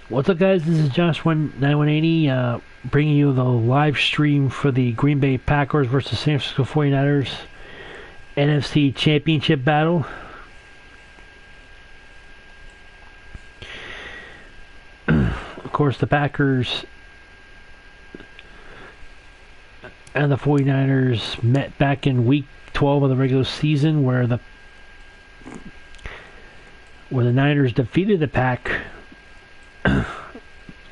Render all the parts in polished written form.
What's up, guys? This is Josh9180 bringing you the live stream for the Green Bay Packers versus San Francisco 49ers NFC Championship battle. Of course, the Packers and the 49ers met back in week 12 of the regular season, where the Niners defeated the Pack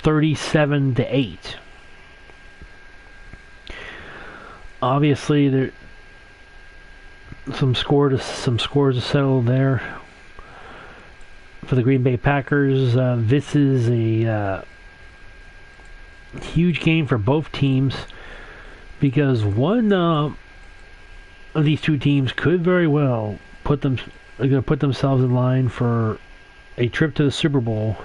37-8. Obviously, there some scores to settle there for the Green Bay Packers. This is a huge game for both teams, because one of these two teams could very well put themselves in line for a trip to the Super Bowl.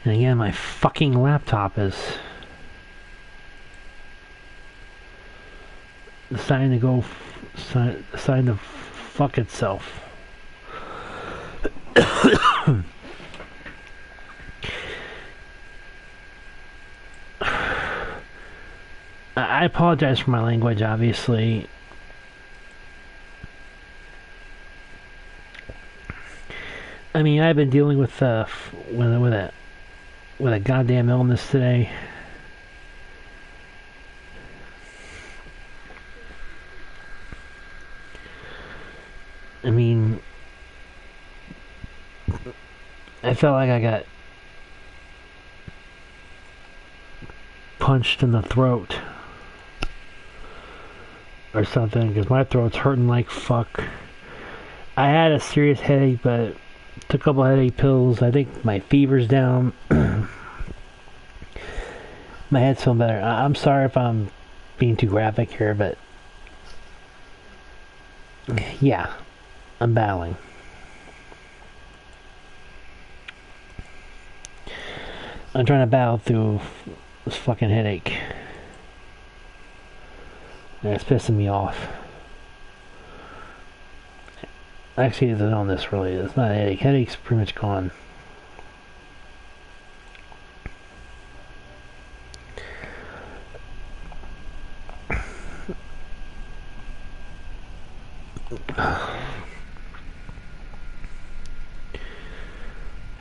And again, my fucking laptop is deciding to fuck itself. I apologize for my language, obviously. I mean, I've been dealing with a goddamn illness today. I mean, I felt like I got punched in the throat or something, because my throat's hurting like fuck. I had a serious headache, but took a couple headache pills. I think my fever's down. My head's feeling better. I'm sorry if I'm being too graphic here, but yeah, I'm battling. I'm trying to battle through this fucking headache. And it's pissing me off. Actually, it's on this really. It's not a headache. Headache's pretty much gone.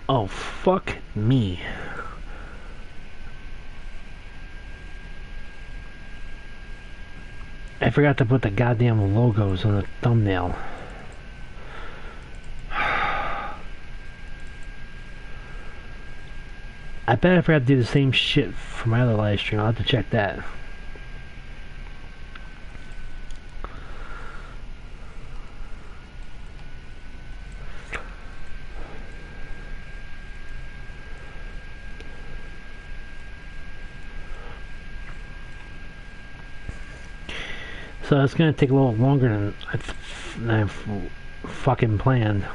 Oh, fuck me. I forgot to put the goddamn logos on the thumbnail. I bet I forgot to do the same shit for my other live stream. I'll have to check that. So it's going to take a little longer than I've fucking planned.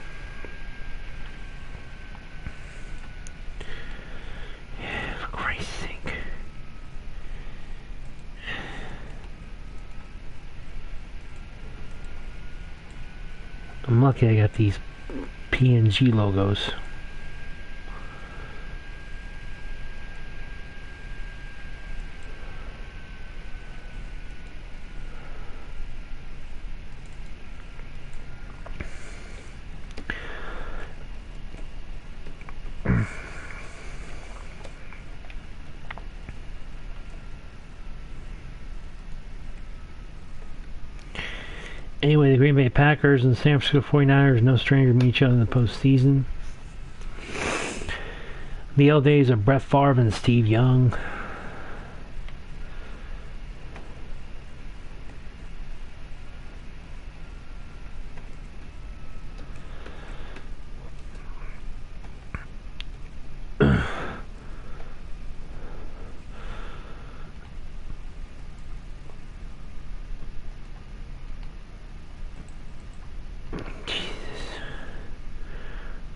For Christ's sake. I'm lucky I got these PNG logos. Anyway, the Green Bay Packers and San Francisco 49ers, no stranger to each other in the postseason. The old days of Brett Favre and Steve Young.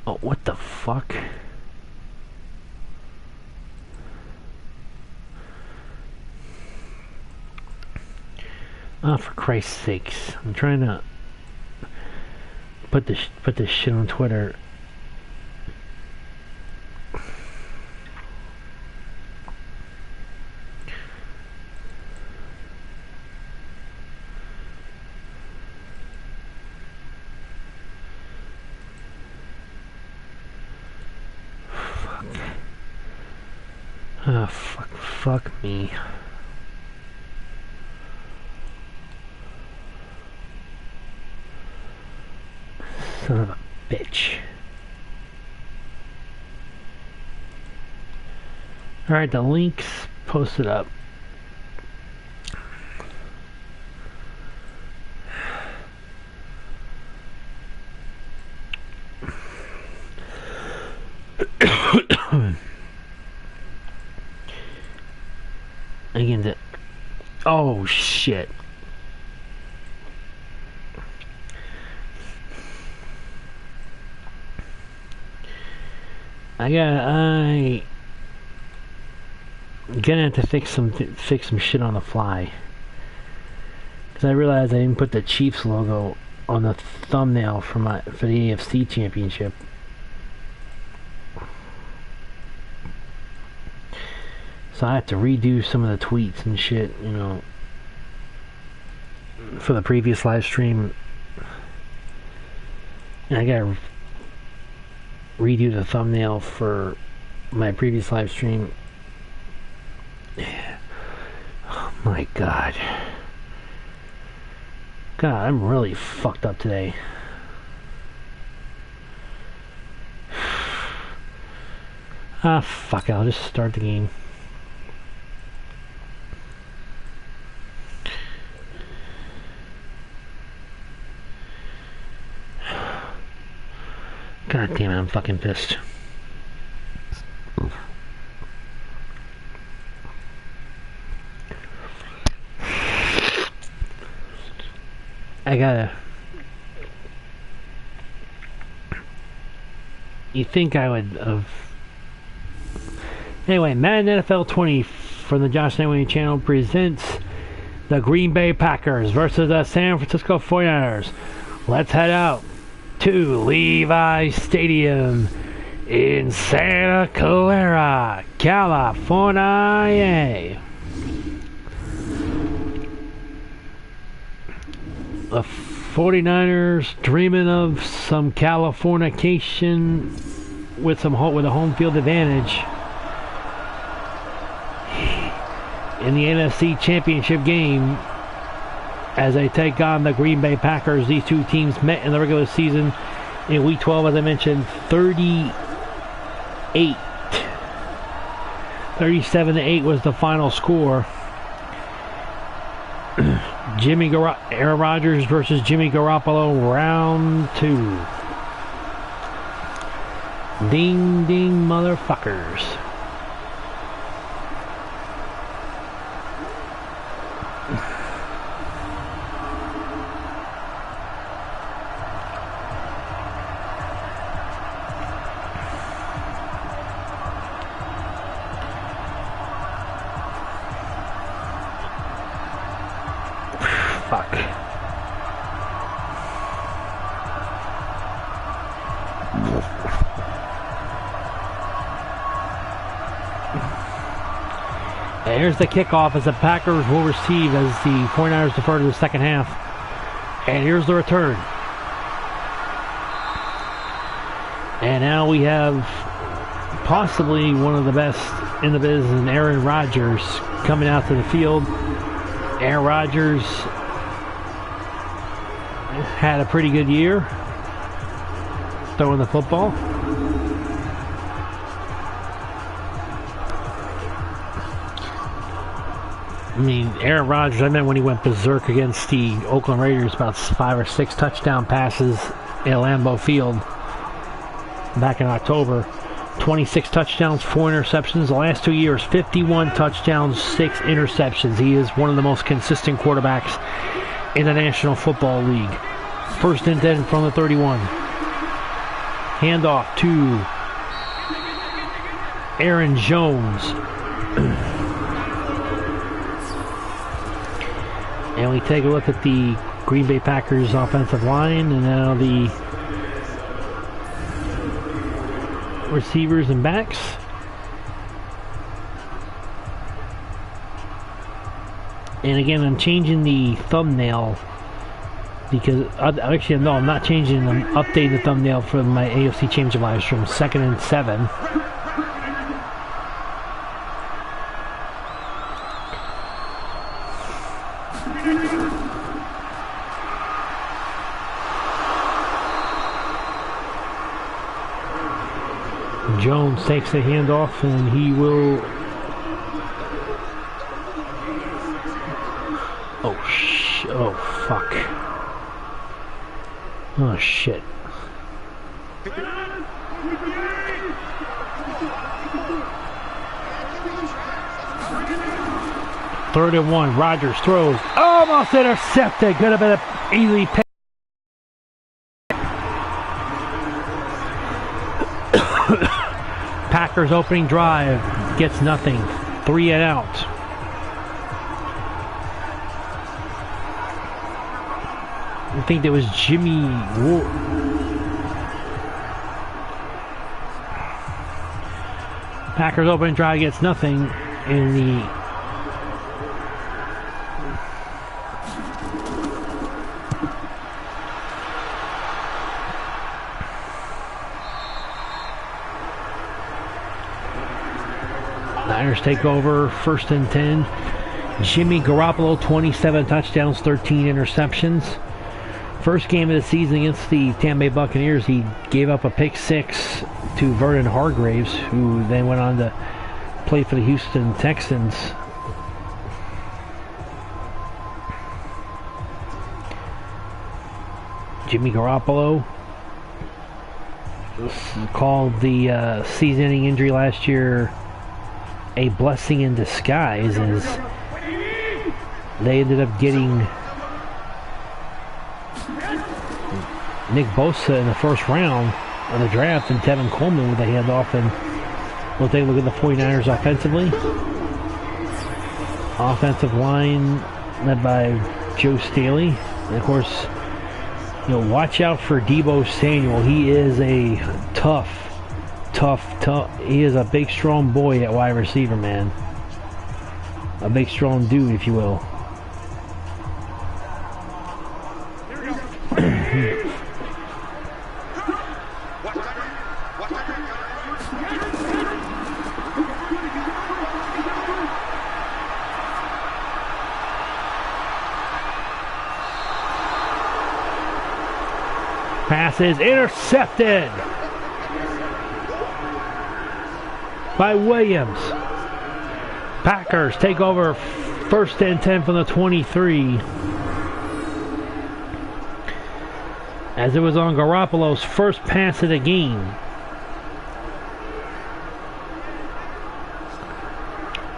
Oh, what the fuck? Oh, for Christ's sakes! I'm trying to put this shit on Twitter. Oh, fuck me. Son of a bitch. Alright, the link's posted up. Again, oh shit. I gonna have to fix some shit on the fly, because I realized I didn't put the Chiefs logo on the thumbnail for the AFC Championship. So I have to redo some of the tweets and shit, you know, for the previous live stream. And I gotta redo the thumbnail for my previous live stream. Oh my god. God, I'm really fucked up today. Ah, fuck it, I'll just start the game. God damn it, I'm fucking pissed. I gotta... You'd think I would have... Anyway, Madden NFL 20 from the Josh Newman channel presents the Green Bay Packers versus the San Francisco 49ers. Let's head out to Levi Stadium in Santa Clara, California. The 49ers dreaming of some Californication with a home field advantage in the NFC Championship game as they take on the Green Bay Packers. These two teams met in the regular season in Week 12, as I mentioned, 37-8 was the final score. Aaron Rodgers versus Jimmy Garoppolo, round 2. Ding ding motherfuckers. Fuck. And here's the kickoff as the Packers will receive as the 49ers defer to the second half. And here's the return. And now we have possibly one of the best in the business, and Aaron Rodgers coming out to the field. Aaron Rodgers had a pretty good year throwing the football. I mean, Aaron Rodgers, I meant when he went berserk against the Oakland Raiders, about 5 or 6 touchdown passes at Lambeau Field back in October. 26 touchdowns, 4 interceptions. The last 2 years, 51 touchdowns, 6 interceptions. He is one of the most consistent quarterbacks in the National Football League. First and 10 from the 31. Handoff to Aaron Jones. And we take a look at the Green Bay Packers offensive line, and now the receivers and backs. And again, I'm changing the thumbnail because actually no, I'm not changing. I'm updating the thumbnail for my AFC Championship live stream. 2nd and 7. Jones takes the handoff, and he will. Oh fuck. Oh shit. Third and 1. Rodgers throws. Almost intercepted. Could have been an easy pick. Packers opening drive gets nothing. 3 and out. I think there was Jimmy Ward. Packers opening drive gets nothing in the Niners take over. 1st and 10. Jimmy Garoppolo, 27 touchdowns, 13 interceptions. First game of the season against the Tampa Bay Buccaneers, he gave up a pick 6 to Vernon Hargraves, who then went on to play for the Houston Texans. Jimmy Garoppolo called the season-ending injury last year a blessing in disguise, as they ended up getting Nick Bosa in the first round of the draft and Tevin Coleman with a handoff. And we'll take a look at the 49ers offensively. Offensive line led by Joe Staley. And of course, watch out for Deebo Samuel. He is a tough. He is a big, strong boy at wide receiver, man. A big, strong dude, if you will. Pass is intercepted by Williams. Packers take over. 1st and 10 from the 23. As it was on Garoppolo's first pass of the game.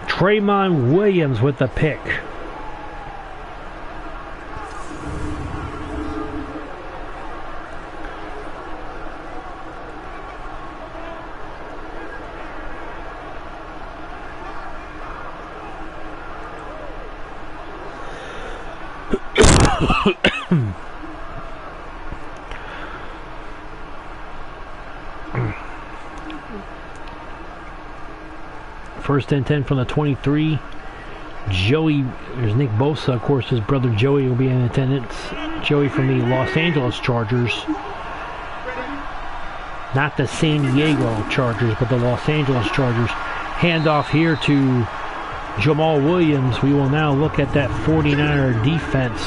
Tremont Williams with the pick. First and 10 from the 23. Joey, there's Nick Bosa, of course, his brother Joey will be in attendance. Joey from the Los Angeles Chargers. Not the San Diego Chargers, but the Los Angeles Chargers. Handoff here to Jamal Williams. We will now look at that 49er defense.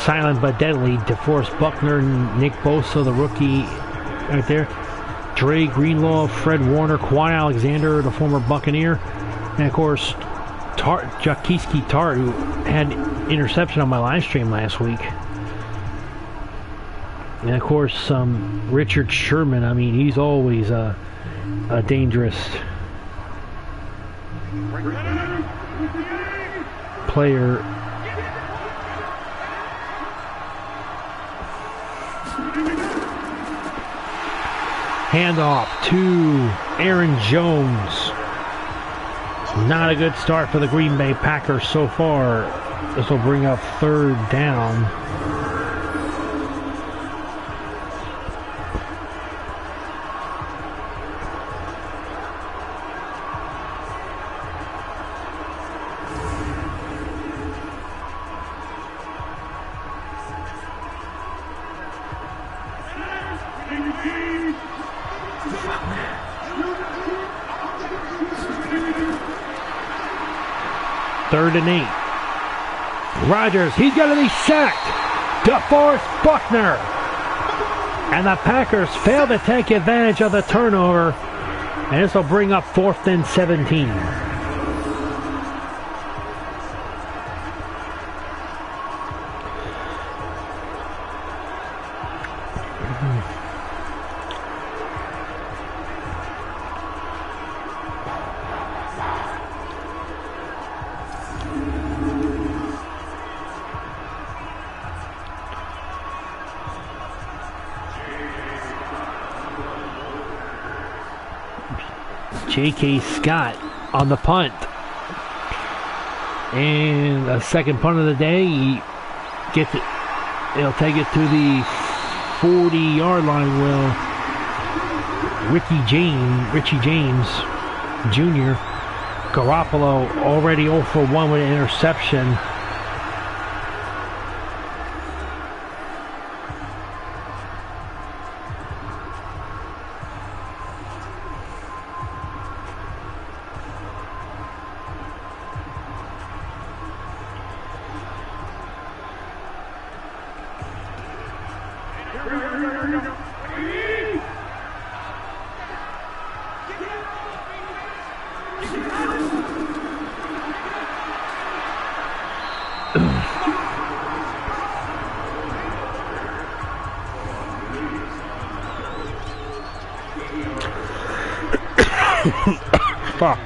Silent but deadly. DeForest Buckner, Nick Bosa, the rookie right there. Dre Greenlaw, Fred Warner, Quan Alexander, the former Buccaneer. And of course, Jaquiski Tart, who had interception on my live stream last week. And of course, Richard Sherman. I mean, he's always a dangerous player. Handoff to Aaron Jones. Not a good start for the Green Bay Packers so far. This will bring up 3rd down. Third and 8. Rodgers, he's going to be sacked. DeForest Buckner. And the Packers fail to take advantage of the turnover. And this will bring up 4th and 17. J.K. Scott on the punt. And a second punt of the day. He gets it. He'll take it to the 40-yard line. Will Richie James Jr. Garoppolo already 0 for 1 with an interception. Fuck.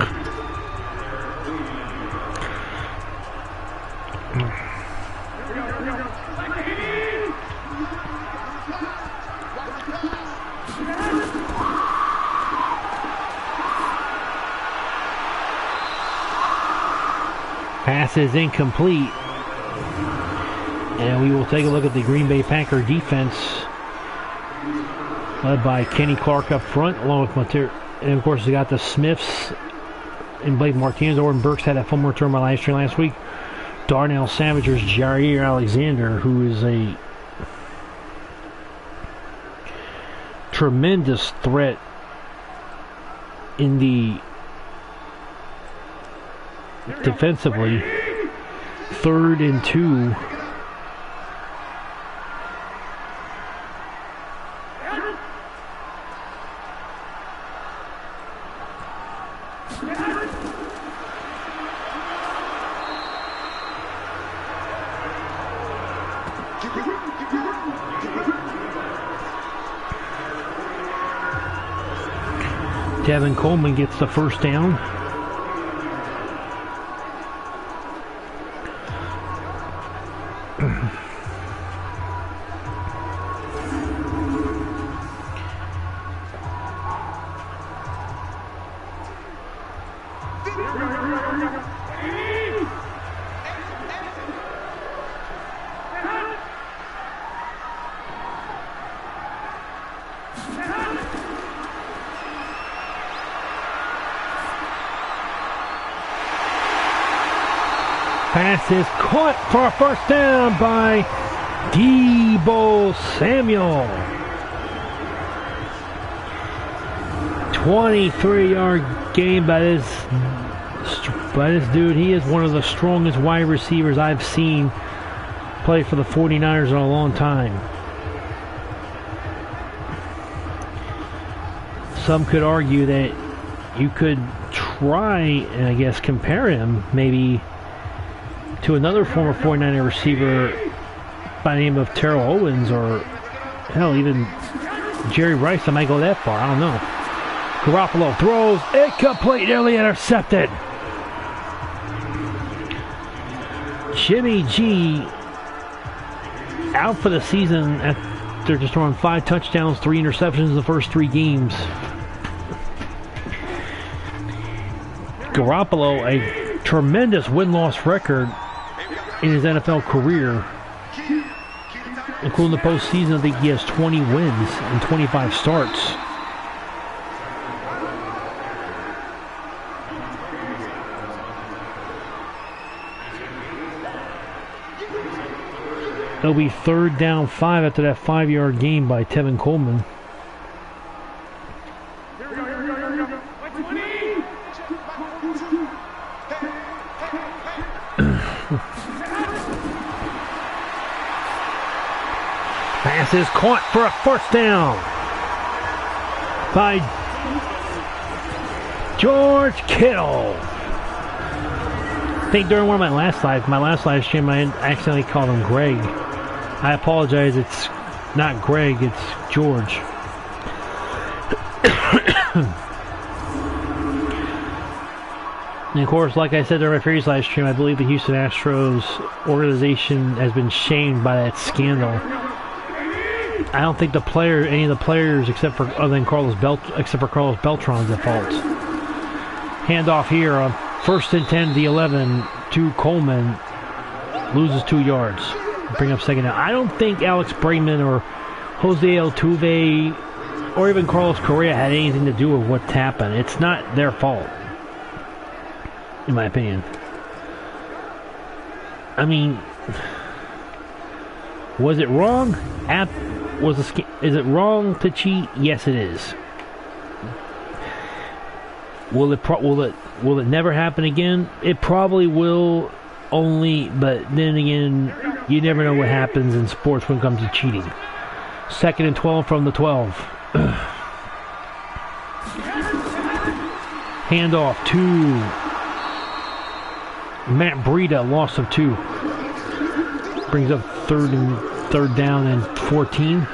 Pass is incomplete. And we will take a look at the Green Bay Packer defense, led by Kenny Clark up front, along with Monter. And of course, they got the Smiths and Blake Martinez. Orton Burks had that fumble return by live stream last week. Darnell Savage's Jair Alexander, who is a tremendous threat in the defensively. 3rd and 2. Devin Coleman gets the first down. Pass is caught for a first down by Deebo Samuel. 23-yard gain by this dude. He is one of the strongest wide receivers I've seen play for the 49ers in a long time. Some could argue that you could try and I guess compare him maybe to another former 49er receiver by the name of Terrell Owens, or hell, even Jerry Rice. I might go that far. I don't know. Garoppolo throws incomplete, nearly intercepted. Jimmy G out for the season after just throwing 5 touchdowns, 3 interceptions in the first 3 games. Garoppolo, a tremendous win-loss record in his NFL career, including the postseason. I think he has 20 wins and 25 starts. It'll be 3rd down 5 after that 5-yard gain by Tevin Coleman. Pass is caught for a 1st down by George Kittle. I think during one of my last live stream, I accidentally called him Greg. I apologize, it's not Greg, it's George. And of course, like I said during my previous live stream, I believe the Houston Astros organization has been shamed by that scandal. I don't think any of the players, except for Carlos Beltran's at fault. Handoff here on 1st and 10 to the 11 to Coleman. Loses 2 yards. Bring up 2nd down. I don't think Alex Bregman or Jose Altuve or even Carlos Correa had anything to do with what's happened. It's not their fault, in my opinion. I mean, was it wrong? Is it wrong to cheat? Yes, it is. Will it never happen again? It probably will. But then again, you never know what happens in sports when it comes to cheating. 2nd and 12 from the 12. Handoff to Matt Breida, loss of 2. Brings up 3rd down and 14.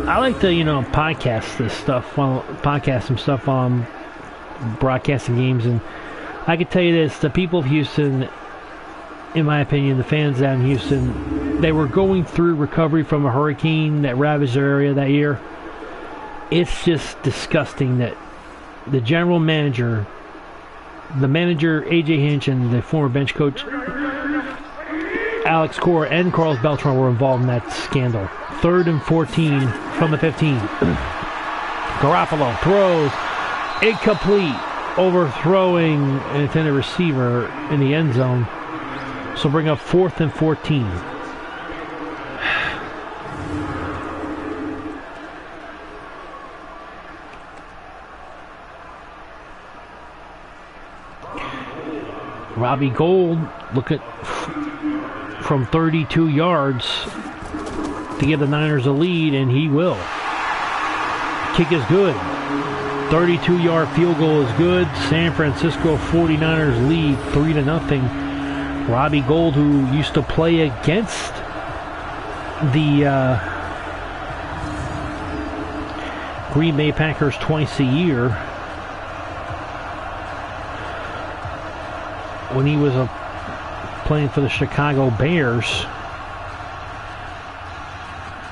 I like to, podcast this stuff, podcast some stuff on broadcasting games, and I can tell you this, the people of Houston, in my opinion, the fans down in Houston, they were going through recovery from a hurricane that ravaged their area that year. It's just disgusting that the general manager, A.J. Hinch, and the former bench coach, Alex Cora, and Carlos Beltran were involved in that scandal. 3rd and 14 from the 15. Garoppolo throws, incomplete, overthrowing an intended receiver in the end zone. So bring up 4th and 14. Robbie Gould, look at from 32 yards to give the Niners a lead, and he will. Kick is good. 32-yard field goal is good. San Francisco 49ers lead 3-0. Robbie Gould, who used to play against the Green Bay Packers twice a year when he was playing for the Chicago Bears.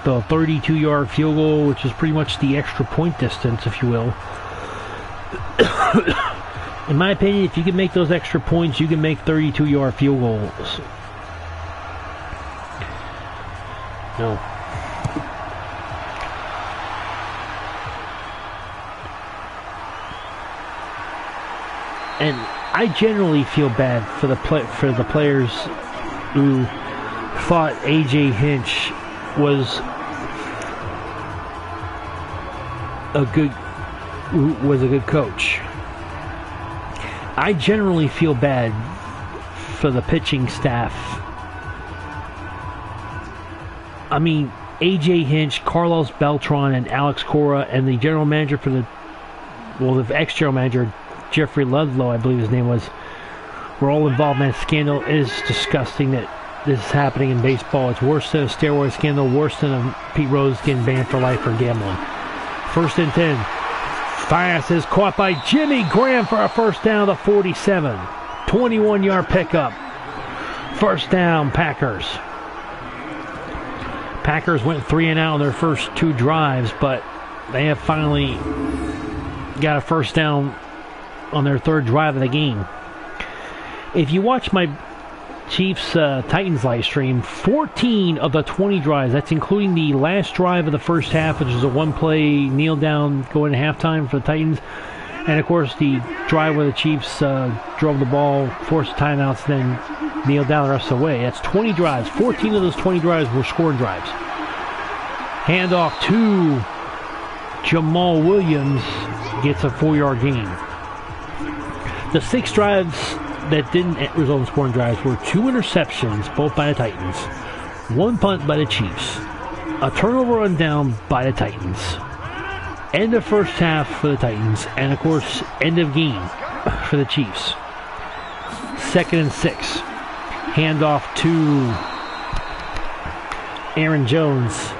The 32-yard field goal, which is pretty much the extra point distance, if you will. In my opinion, if you can make those extra points, you can make 32-yard field goals. No. And I generally feel bad for the players who thought A.J. Hinch was a good coach. I generally feel bad for the pitching staff. I mean, A.J. Hinch, Carlos Beltran, and Alex Cora, and the general manager for the ex-general manager, Jeffrey Ludlow, I believe his name was, were all involved in that scandal. It is disgusting that this is happening in baseball. It's worse than a steroid scandal, worse than a Pete Rose getting banned for life for gambling. 1st and 10. Pass is caught by Jimmy Graham for a 1st down to 47. 21-yard pickup. 1st down, Packers. Packers went 3-and-out on their first 2 drives, but they have finally got a 1st down on their 3rd drive of the game. If you watch my Chiefs Titans live stream, 14 of the 20 drives, that's including the last drive of the first half, which is a one-play kneel down going to halftime for the Titans, and of course the drive where the Chiefs drove the ball, forced timeouts, then kneel down the rest of the way. That's 20 drives. 14 of those 20 drives were scoring drives. Handoff to Jamal Williams, gets a 4-yard gain. The 6 drives that didn't result in scoring drives were 2 interceptions, both by the Titans, 1 punt by the Chiefs, a turnover run down by the Titans, end of first half for the Titans, and of course end of game for the Chiefs. 2nd and 6. Handoff to Aaron Jones.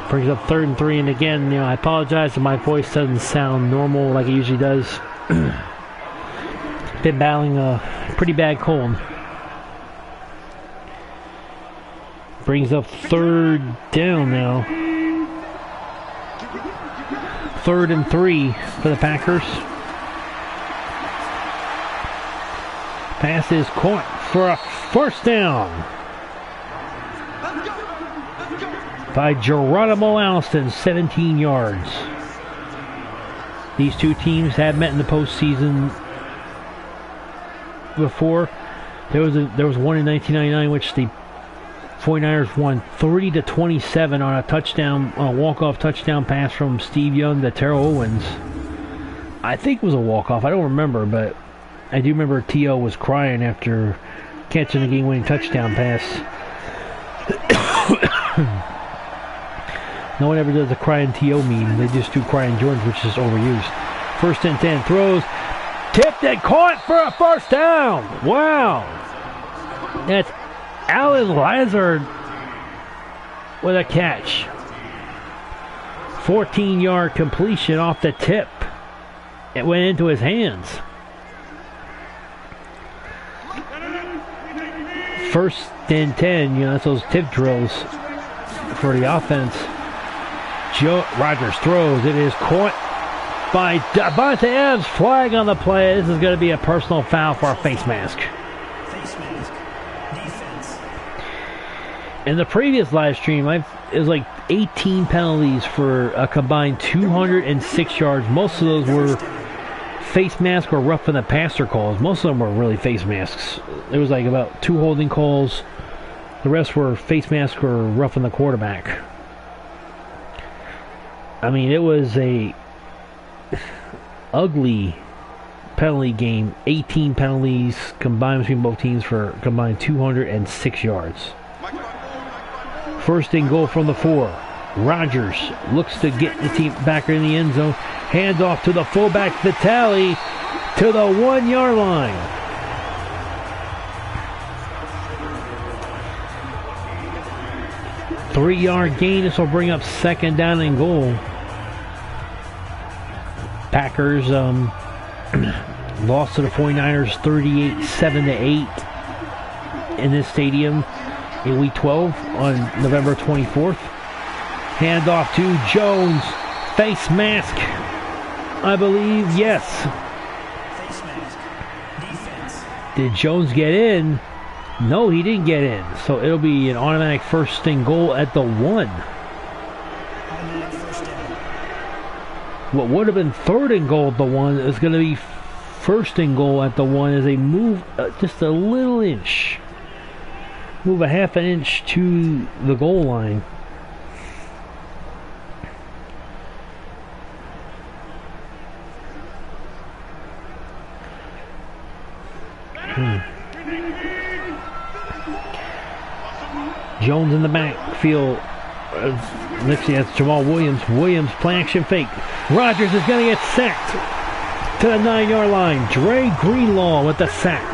Brings up 3rd and 3, and again, I apologize if my voice doesn't sound normal like it usually does. Been battling a pretty bad cold. Brings up 3rd down now. 3rd and 3 for the Packers. Pass is caught for a first down by Geronimo Alston, 17 yards. These two teams have met in the postseason before. There was one in 1999 which the 49ers won 30-27 on a walk-off touchdown pass from Steve Young to Terrell Owens. I think it was a walk-off. I don't remember, but I do remember T.O. was crying after catching the game-winning touchdown pass. No one ever does a crying T.O. meme. They just do crying George, which is overused. 1st and 10, throws, tipped and caught for a first down. Wow. That's Alan Lazard with a catch. 14-yard completion off the tip. It went into his hands. 1st and 10, that's those tip drills for the offense. Rodgers throws. It is caught by Davante Adams. Flag on the play. This is going to be a personal foul for a face mask. Defense. In the previous live stream, it was like 18 penalties for a combined 206 yards. Most of those were face mask or roughing the passer calls. Most of them were really face masks. There was like about 2 holding calls. The rest were face mask or roughing the quarterback. I mean, it was a ugly penalty game. 18 penalties combined between both teams for combined 206 yards. 1st and goal from the 4. Rodgers looks to get the team back in the end zone. Hands off to the fullback Vitale to the 1-yard line. Three-yard gain. This will bring up 2nd down and goal. Packers lost to the 49ers 38-7-8 in this stadium in Week 12 on November 24th. Handoff to Jones. Face mask, I believe. Yes. Face mask. Defense. Did Jones get in? No, he didn't get in. So it'll be an automatic 1st and goal at the 1. What would have been 3rd and goal at the 1 is going to be 1st and goal at the 1 as they move just a little inch. Move a half an inch to the goal line. Jones in the backfield. Next, that's Jamal Williams. Williams play action fake. Rodgers is going to get sacked to the 9-yard line. Dre Greenlaw with the sack.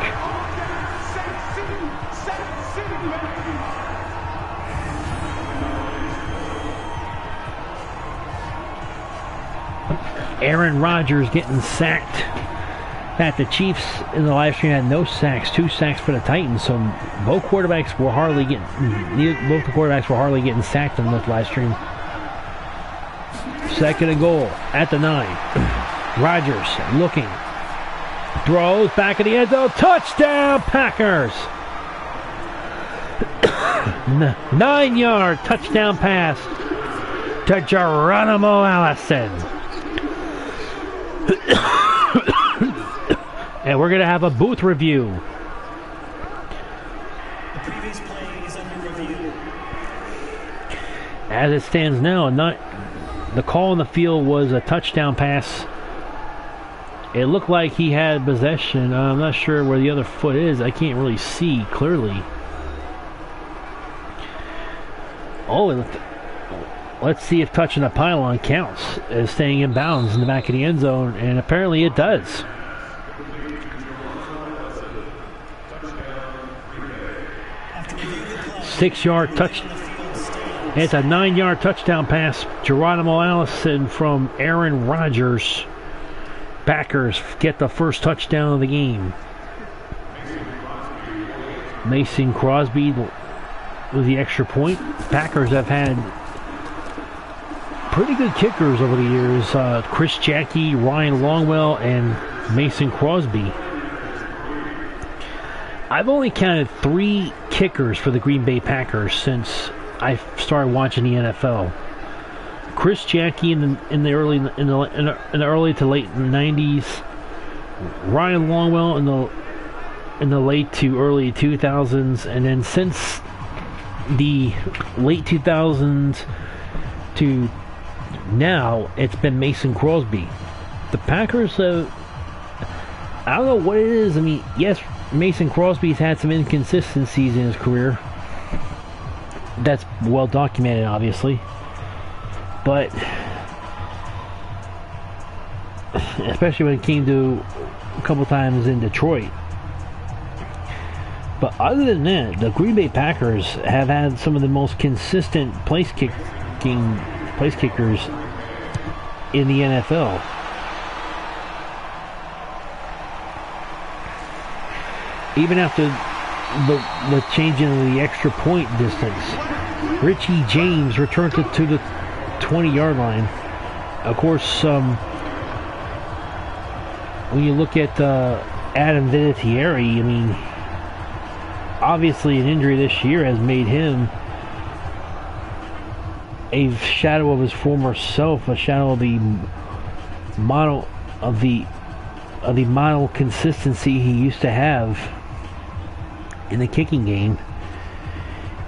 Aaron Rodgers getting sacked. At the Chiefs in the live stream had no sacks, 2 sacks for the Titans. So both quarterbacks were hardly getting sacked in this live stream. 2nd and goal at the 9. Rodgers looking, Throws back in the end zone. Touchdown, Packers! 9-yard touchdown pass to Geronimo Allison. And we're going to have a booth review. The previous play is under review. As it stands now, the call on the field was a touchdown pass. It looked like he had possession. I'm not sure where the other foot is. I can't really see clearly. Oh, let's see if touching the pylon counts as staying in bounds in the back of the end zone, and apparently it does. Six-yard touch. It's a 9-yard touchdown pass. Geronimo Allison from Aaron Rodgers. Packers get the first touchdown of the game. Mason Crosby with the extra point. Packers have had pretty good kickers over the years. Chris Jackie, Ryan Longwell, and Mason Crosby. I've only counted 3 kickers for the Green Bay Packers since I started watching the NFL. Chris Jackie in the early to late 90s. Ryan Longwell in the late to early 2000s, and then since the late 2000s to now, it's been Mason Crosby. The Packers have, I don't know what it is. I mean, yes, Mason Crosby's had some inconsistencies in his career. That's well documented, obviously. But especially when it came to a couple times in Detroit. But other than that, the Green Bay Packers have had some of the most consistent place kickers in the NFL. Even after the changing of the extra point distance, Richie James returned it to the 20-yard line. Of course, when you look at Adam Vinatieri, I mean, obviously an injury this year has made him a shadow of his former self, a shadow of the model consistency he used to have in the kicking game.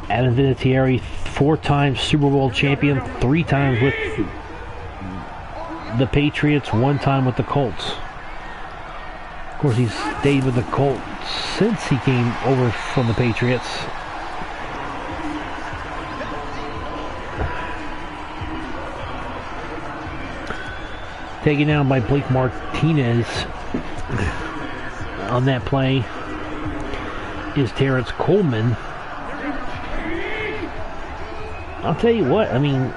Adam Vinatieri, 4-time Super Bowl champion, 3 times with the Patriots, 1 time with the Colts. Of course, he's stayed with the Colts since he came over from the Patriots. Taken down by Blake Martinez on that play is Terrence Coleman. I'll tell you what, I mean,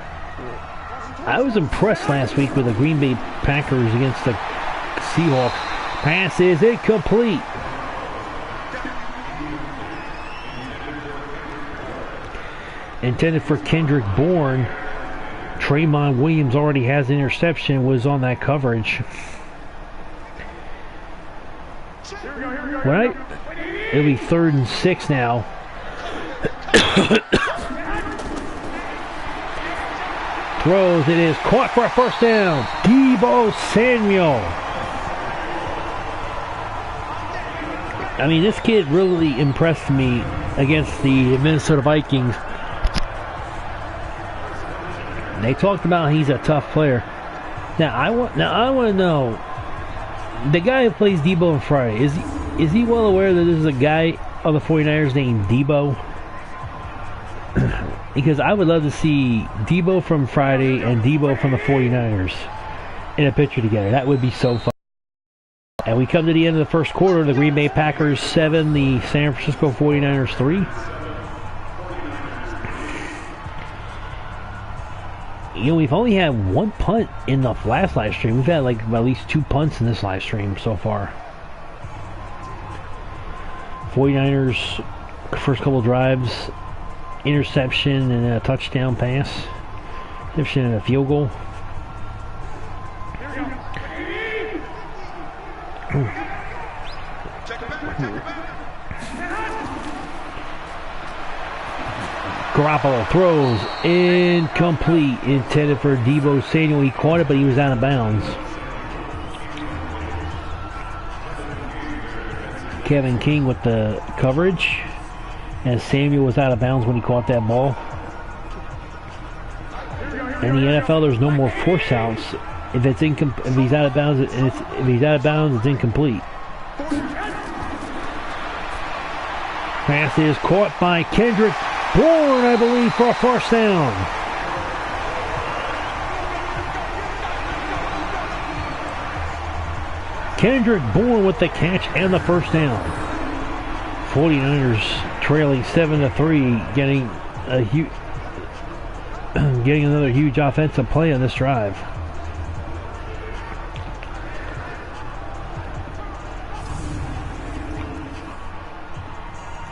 I was impressed last week with the Green Bay Packers against the Seahawks. Pass is incomplete. Intended for Kendrick Bourne. Trayvon Williams already has an interception, was on that coverage. Right? It'll be 3rd and 6 now. Throws, it is caught for a first down. Deebo Samuel. I mean, this kid really impressed me against the Minnesota Vikings. They talked about he's a tough player. Now I want to know, the guy who plays Deebo on Friday, is he well aware that this is a guy on the 49ers named Deebo? Because I would love to see Deebo from Friday and Deebo from the 49ers in a picture together. That would be so fun. And we come to the end of the first quarter. The Green Bay Packers 7, the San Francisco 49ers 3. You know, we've only had 1 punt in the last live stream. We've had like at least 2 punts in this live stream so far. 49ers first couple drives, interception and a touchdown pass. Interception and a field goal. Garoppolo throws incomplete, intended for Deebo Samuel. He caught it, but he was out of bounds. Kevin King with the coverage, and Samuel was out of bounds when he caught that ball. In the NFL, there's no more force outs. If he's out of bounds, it's incomplete. Pass is caught by Kendrick Bourne, I believe, for a first down. Kendrick Bourne with the catch and the first down. 49ers trailing 7-3, getting another huge offensive play on this drive.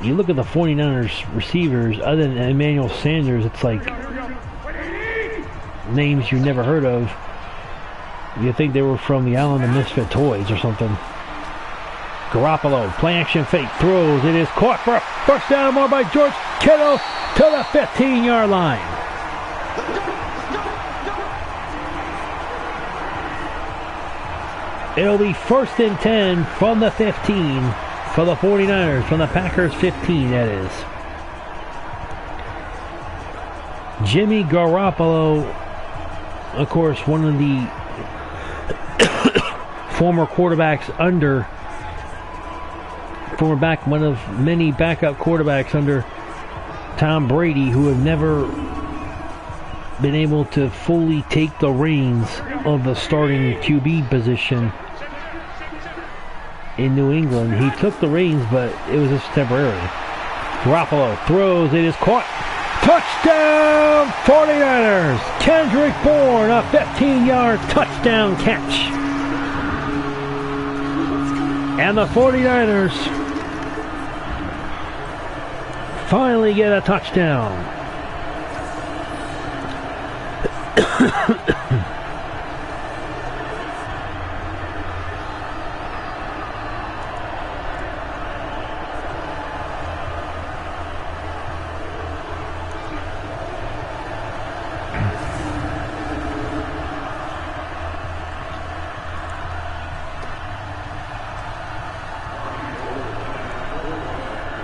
You look at the 49ers receivers, other than Emmanuel Sanders, it's like names you've never heard of. You think they were from the Island of Misfit Toys or something. Garoppolo, play action fake, throws. It is caught for a first down more by George Kittle to the 15-yard line. It'll be 1st and 10 from the 15 for the 49ers, from the Packers 15, that is. Jimmy Garoppolo, of course, one of the one of many backup quarterbacks under Tom Brady, who have never been able to fully take the reins of the starting QB position in New England. He took the reins, but it was just temporary. Garoppolo throws, it is caught. Touchdown 49ers! Kendrick Bourne, a 15-yard touchdown catch. And the 49ers finally get a touchdown.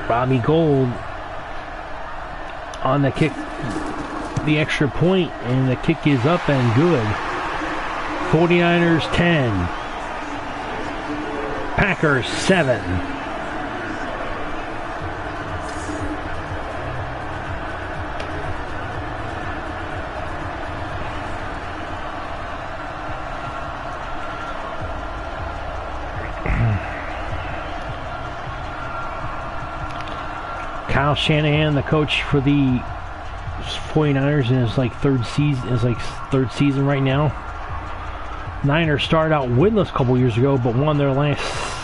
Bobby Gold on the kick, the extra point, and the kick is up and good. 49ers 10, Packers 7. Kyle Shanahan, the coach for the 49ers, in his third season right now. Niners started out winless a couple years ago, but won their last,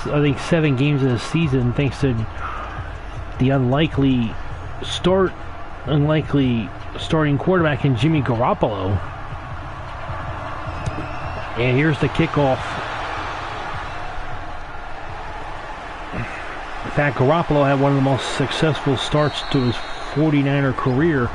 I think, 7 games of the season thanks to the unlikely starting quarterback in Jimmy Garoppolo. And here's the kickoff. In fact, Garoppolo had one of the most successful starts to his 49er career.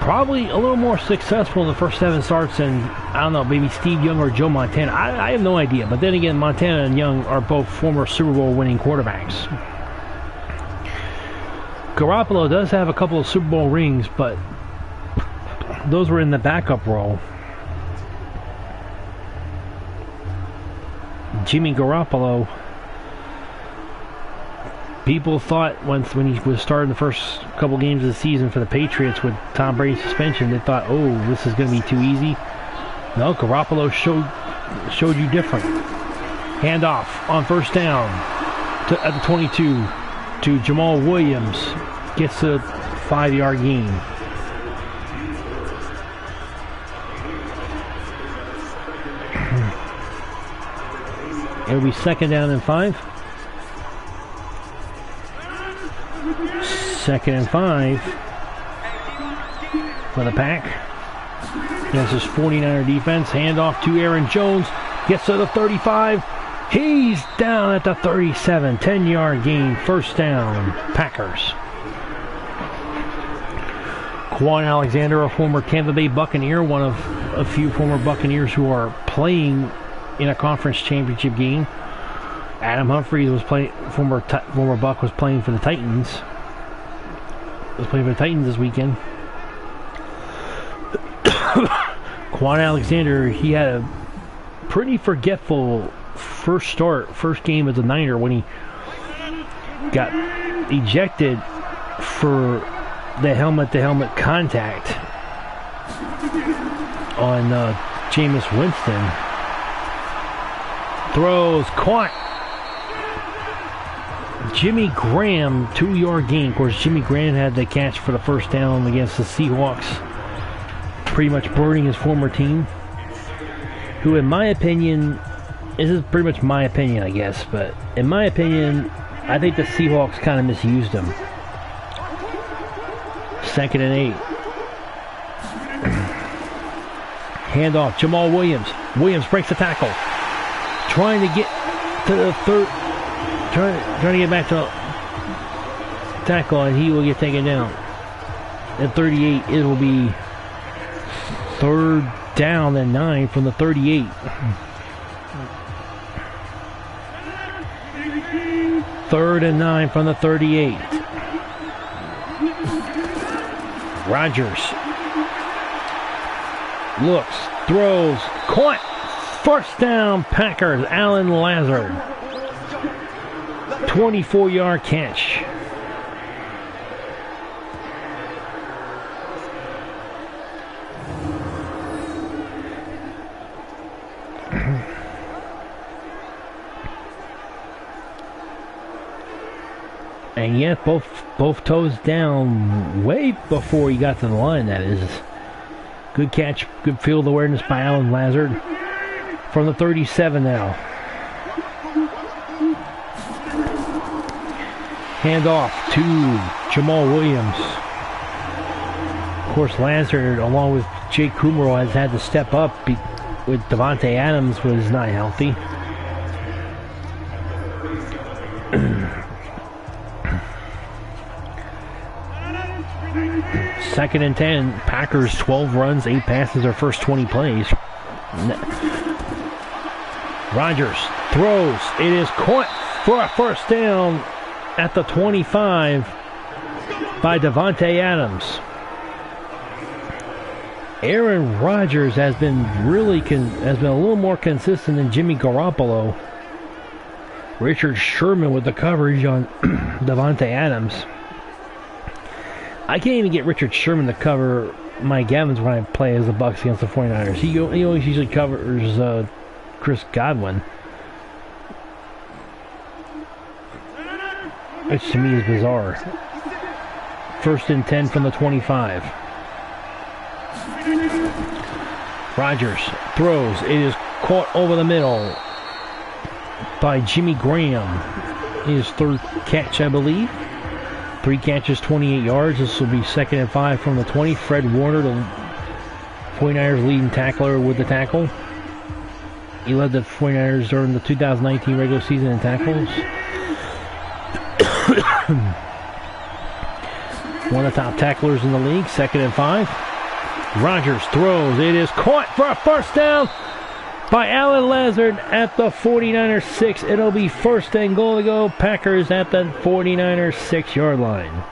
Probably a little more successful in the first 7 starts than, I don't know, maybe Steve Young or Joe Montana. I have no idea. But then again, Montana and Young are both former Super Bowl winning quarterbacks. Garoppolo does have a couple of Super Bowl rings, but those were in the backup role. Jimmy Garoppolo, people thought when he was starting the first couple games of the season for the Patriots with Tom Brady's suspension, they thought, oh, this is going to be too easy. No, Garoppolo showed you different. Handoff on first down at the 22 to Jamal Williams. Gets a 5-yard gain. It'll be 2nd down and 5. 2nd and 5 for the Pack. This is 49er defense. Handoff to Aaron Jones. Gets to the 35. He's down at the 37. 10-yard gain. First down. Packers. Quan Alexander, a former Tampa Bay Buccaneer, one of a few former Buccaneers who are playing in a conference championship game. Adam Humphries was playing. Former Buck was playing for the Titans. Was playing for the Titans this weekend. Quan Alexander, he had a pretty forgetful first game as a Niner when he got ejected for the helmet-to-helmet contact on Jameis Winston. Throws, caught. Jimmy Graham, 2-yard gain. Of course, Jimmy Graham had the catch for the first down against the Seahawks, pretty much burning his former team, who, in my opinion, this is pretty much my opinion, I guess, but in my opinion, I think the Seahawks kind of misused him. 2nd and 8. Handoff, Jamal Williams. Williams breaks the tackle. Trying to get to the third, trying to get back to the tackle, and he will get taken down. At 38, it will be 3rd down and 9 from the 38. Third and 9 from the 38. Rodgers looks, throws, caught. First down, Packers. Alan Lazard, 24-yard catch. And yet, both toes down way before he got to the line, that is. Good catch, good field awareness by Alan Lazard. From the 37 now. Handoff to Jamal Williams. Of course, Lazard, along with Jake Kumerow, has had to step up with Davante Adams was not healthy. Second and 10. Packers 12 runs, 8 passes, their first 20 plays. Rodgers throws. It is caught for a first down at the 25 by Davante Adams. Aaron Rodgers has been a little more consistent than Jimmy Garoppolo. Richard Sherman with the coverage on Davante Adams. I can't even get Richard Sherman to cover Mike Evans when I play as the Bucs against the 49ers. He always usually covers Chris Godwin, which to me is bizarre. 1st and 10 from the 25. Rodgers throws. It is caught over the middle by Jimmy Graham. His 3rd catch, I believe. 3 catches, 28 yards. This will be 2nd and 5 from the 20. Fred Warner, the 49ers leading tackler, with the tackle. He led the 49ers during the 2019 regular season in tackles. One of the top tacklers in the league. 2nd and 5. Rodgers throws. It is caught for a first down by Alan Lazard at the 49ers 6. It'll be 1st and goal to go. Packers at the 49ers 6-yard line.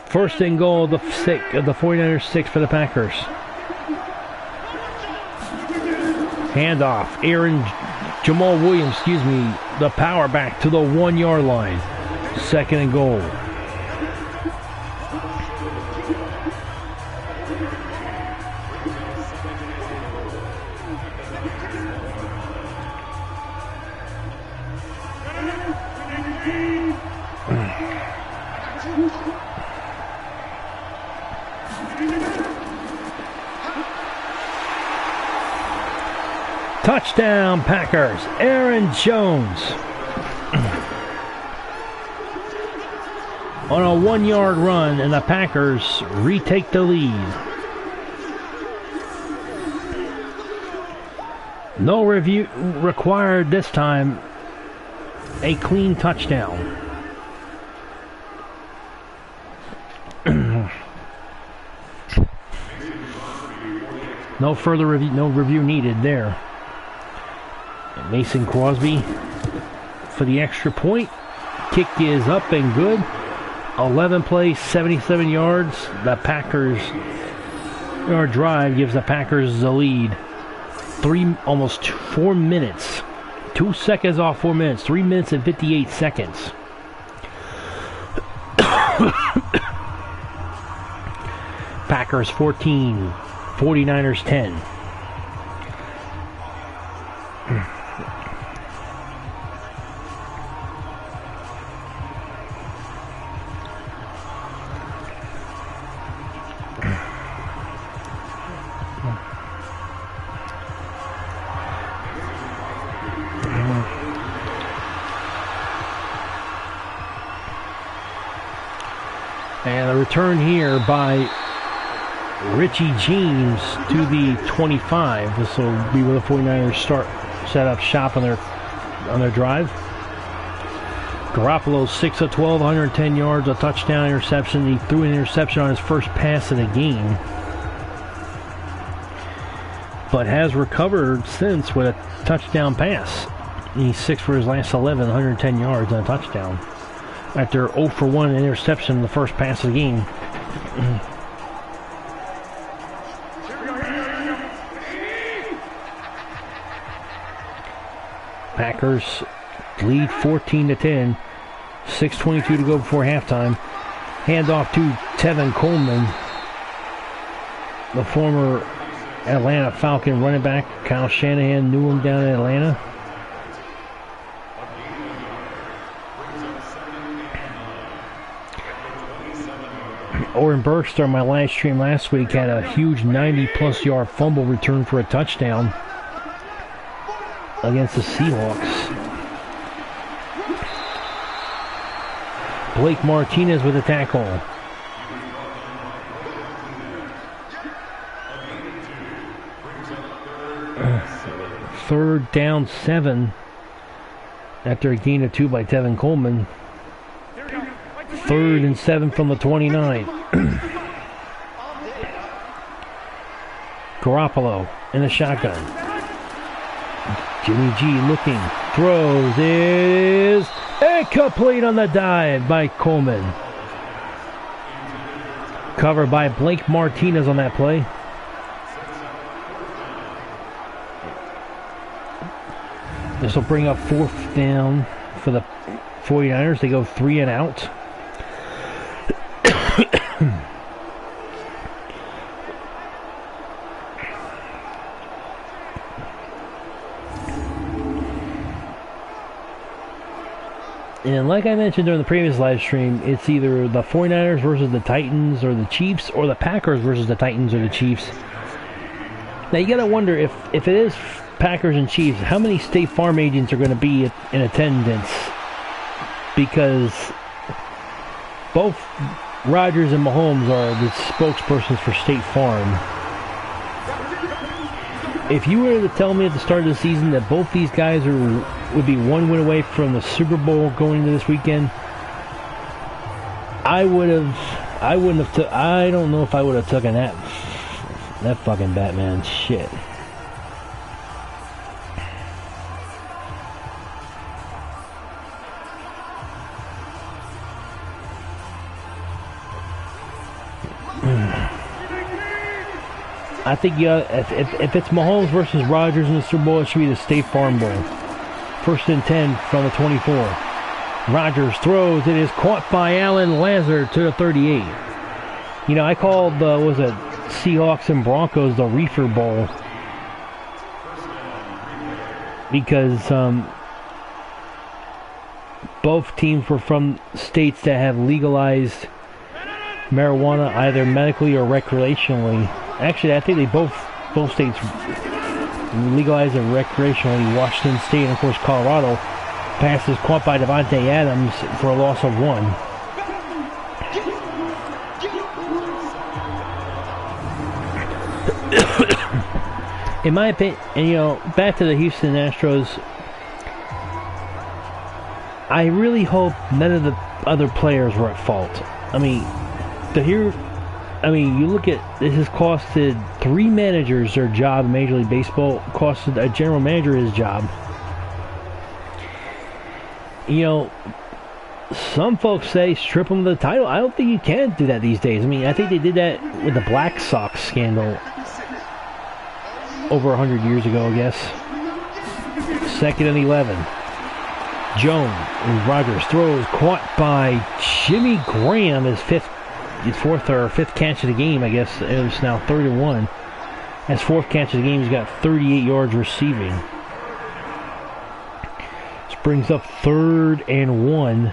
First and goal of the 49ers 6 for the Packers. Handoff. Jamal Williams, the power back to the 1-yard line. 2nd and goal. Touchdown, Packers. Aaron Jones. on a 1-yard run, and the Packers retake the lead. No review required this time. A clean touchdown. No further review, no review needed there. Mason Crosby for the extra point. Kick is up and good. 11 plays, 77 yards. The Packers, our drive gives the Packers the lead. Almost 4 minutes. 2 seconds off 4 minutes. 3 minutes and 58 seconds. Packers 14, 49ers 10. And a return here by Richie James to the 25. This will be where the 49ers set up shop on their drive. Garoppolo 6 of 12, 110 yards, a touchdown, interception. He threw an interception on his first pass of the game, but has recovered since with a touchdown pass. He's 6 for his last 11, 110 yards and a touchdown, after 0 for 1 interception in the first pass of the game. Packers lead 14-10. 6:22 to go before halftime. Handoff to Tevin Coleman, the former Atlanta Falcon running back. Kyle Shanahan knew him down in Atlanta. Oren Burks, on my live stream last week, had a huge 90-plus yard fumble return for a touchdown against the Seahawks. Blake Martinez with a tackle. Third down 7 after a gain of 2 by Tevin Coleman. 3rd and 7 from the 29. Garoppolo in a shotgun. Jimmy G looking, throws, is incomplete on the dive by Coleman. Covered by Blake Martinez on that play. This will bring up 4th down for the 49ers. They go 3 and out. And like I mentioned during the previous live stream, it's either the 49ers versus the Titans or the Chiefs, or the Packers versus the Titans or the Chiefs. Now you gotta wonder, if it is Packers and Chiefs, how many State Farm agents are going to be in attendance? Because both Rodgers and Mahomes are the spokespersons for State Farm. If you were to tell me at the start of the season that both these guys would be 1 win away from the Super Bowl going into this weekend, I don't know if I would have taken that fucking Batman shit. I think if it's Mahomes versus Rodgers in the Super Bowl, it should be the State Farm Bowl. 1st and 10 from the 24. Rodgers throws. It is caught by Alan Lazard to the 38. You know, I called Seahawks and Broncos the Reefer Bowl because both teams were from states that have legalized marijuana either medically or recreationally. Actually, I think they both states legalized it recreationally. Washington State and, of course, Colorado. Pass is caught by Devontae Adams for a loss of 1. in my opinion, and, back to the Houston Astros, I really hope none of the other players were at fault. I mean, you look at, this has costed 3 managers their job in Major League Baseball, costed a general manager his job. Some folks say strip them of the title. I don't think you can do that these days. I mean, I think they did that with the Black Sox scandal over 100 years ago, I guess. 2nd and 11. Jones and Rogers throws, caught by Jimmy Graham, his 4th or 5th catch of the game, I guess. It's now 3rd and 1. His 4th catch of the game, he's got 38 yards receiving. This brings up 3rd and 1.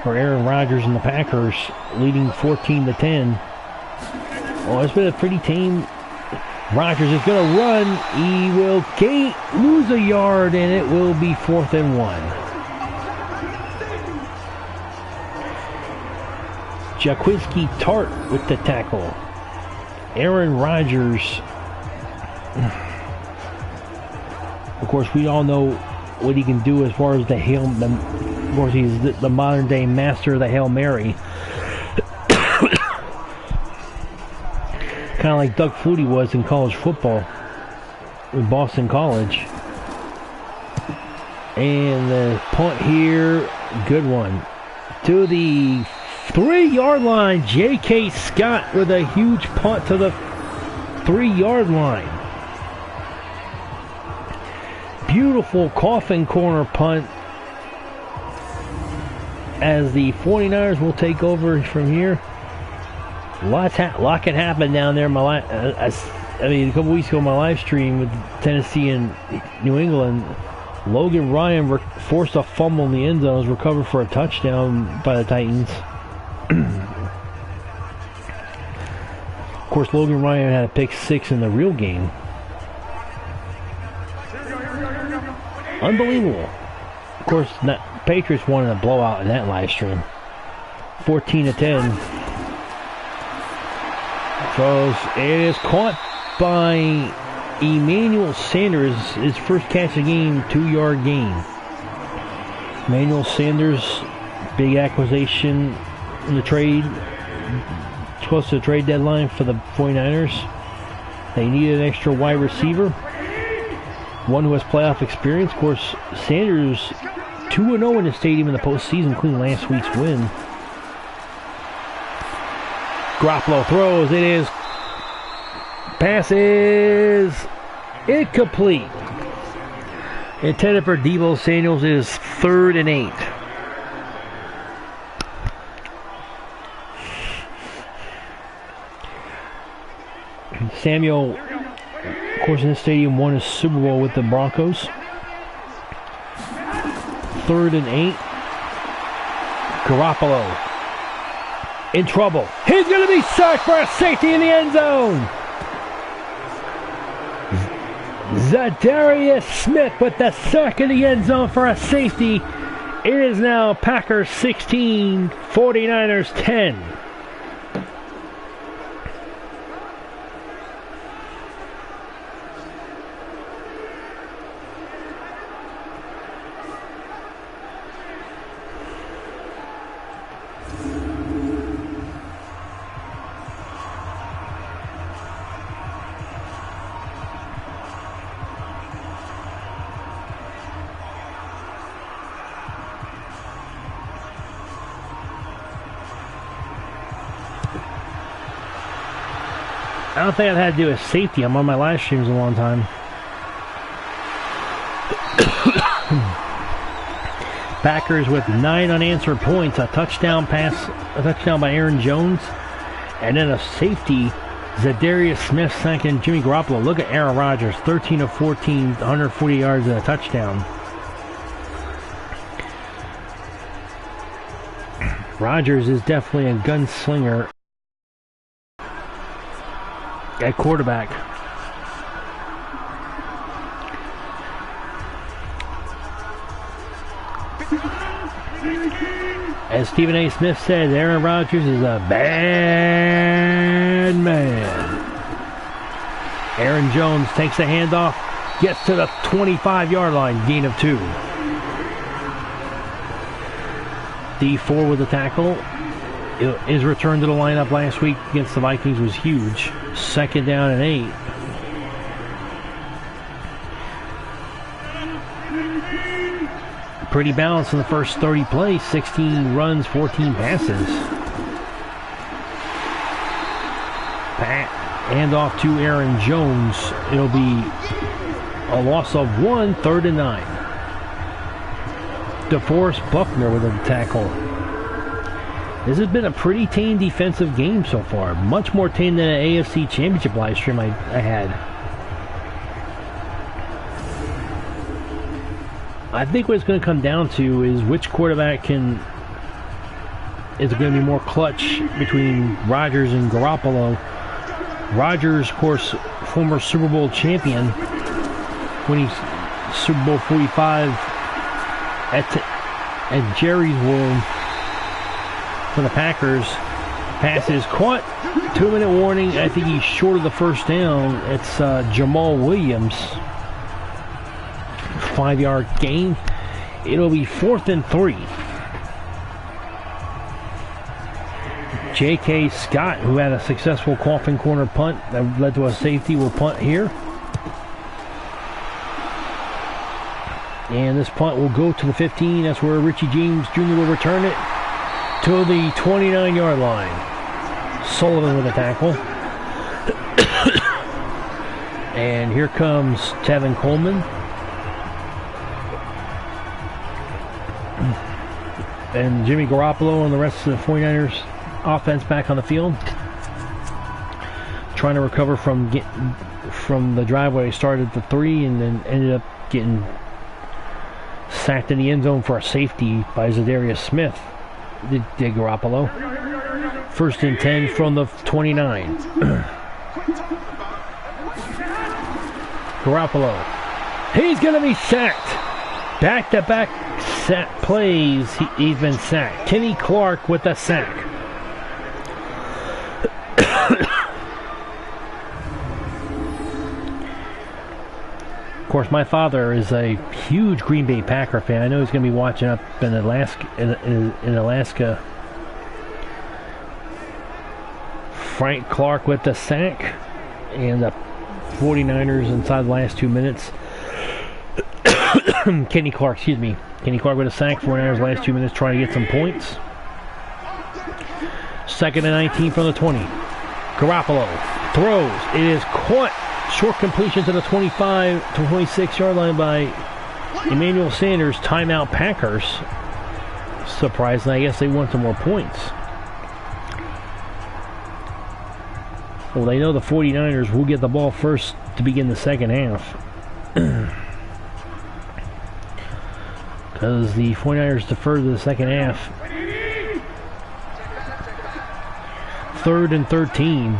For Aaron Rodgers and the Packers, leading 14-10. Oh, it's been a pretty tame. Rodgers is going to run. He will lose a yard, and it will be 4th and 1. Jaquiski Tart with the tackle. Aaron Rodgers. Of course, we all know what he can do as far as of course, he's the modern day master of the Hail Mary. Kind of like Doug Flutie was in college football in Boston College. And the punt here, good one. To the 3-yard line, J.K. Scott with a huge punt to the 3-yard line. Beautiful coffin corner punt as the 49ers will take over from here. Lot can happen down there. A couple weeks ago, my live stream with Tennessee and New England, Logan Ryan forced a fumble in the end zone, was recovered for a touchdown by the Titans. Of course, Logan Ryan had a pick 6 in the real game. Unbelievable. Of course, Patriots won in a blowout in that live stream. 14-10. So it is caught by Emmanuel Sanders, his first catch of the game, 2-yard gain. Emmanuel Sanders, big acquisition in the trade, close to the trade deadline for the 49ers. They needed an extra wide receiver, one who has playoff experience. Of course, Sanders 2-0 in the stadium in the postseason, including last week's win. Garoppolo throws. It is. Pass is incomplete. Intended for Deebo Samuel. Is 3rd and 8. Samuel, of course, in the stadium, won a Super Bowl with the Broncos. 3rd and 8. Garoppolo in trouble. He's going to be sacked for a safety in the end zone. Zadarius Smith with the sack in the end zone for a safety. It is now Packers 16, 49ers 10. I don't think I've had to do with safety. I'm on my live streams a long time. Packers with 9 unanswered points. A touchdown by Aaron Jones. And then a safety, Zadarius Smith sacking Jimmy Garoppolo. Look at Aaron Rodgers, 13 of 14, 140 yards and a touchdown. Rodgers is definitely a gunslinger at quarterback. As Stephen A. Smith said, Aaron Rodgers is a bad man. Aaron Jones takes the handoff, gets to the 25-yard line, gain of 2. D4 with the tackle. His return to the lineup last week against the Vikings was huge. 2nd down and 8. Pretty balanced in the first 30 plays. 16 runs, 14 passes. Hand off to Aaron Jones. It'll be a loss of 1, 3rd and 9. DeForest Buckner with a tackle. This has been a pretty tame defensive game so far. Much more tame than an AFC Championship live stream I had. I think what it's going to come down to is which quarterback is going to be more clutch between Rodgers and Garoppolo. Rodgers, of course, former Super Bowl champion, winning Super Bowl 45 at Jerry's World for the Packers. Pass is caught. 2-minute warning. I think he's short of the first down. It's Jamal Williams. 5-yard gain. It'll be 4th and 3. J.K. Scott, who had a successful coffin corner punt that led to a safety, will punt here. And this punt will go to the 15. That's where Richie James Jr. will return it to the 29-yard line. Sullivan with a tackle. And here comes Tevin Coleman. And Jimmy Garoppolo and the rest of the 49ers offense back on the field. Trying to recover from the drive where they started at the 3 and then ended up getting sacked in the end zone for a safety by Zadarius Smith. Did Garoppolo. 1st and 10 from the 29. Garoppolo. He's going to be sacked. Back-to-back sack plays. He's been sacked. Kenny Clark with the sack. Of course, my father is a huge Green Bay Packer fan. I know he's going to be watching up in Alaska. In Alaska. Frank Clark with the sack, and the 49ers inside the last 2 minutes. Kenny Clark with a sack. 49ers last 2 minutes trying to get some points. 2nd and 19 from the 20. Garoppolo throws. It is caught. Short completion to the 25 to 26-yard line by Emmanuel Sanders. Timeout Packers. Surprisingly, I guess they want some more points. Well, they know the 49ers will get the ball first to begin the second half. Because the 49ers defer to the second half. 3rd and 13.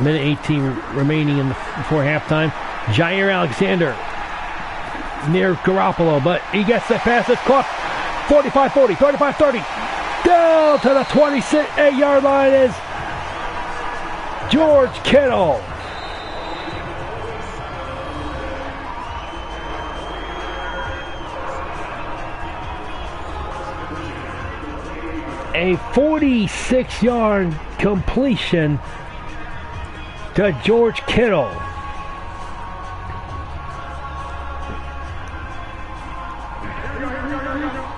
Minute 18 remaining before halftime. Jair Alexander near Garoppolo, but he gets the pass. It's caught. 45-40, 35-30. Down to the 28-yard line is George Kittle. A 46-yard completion to George Kittle.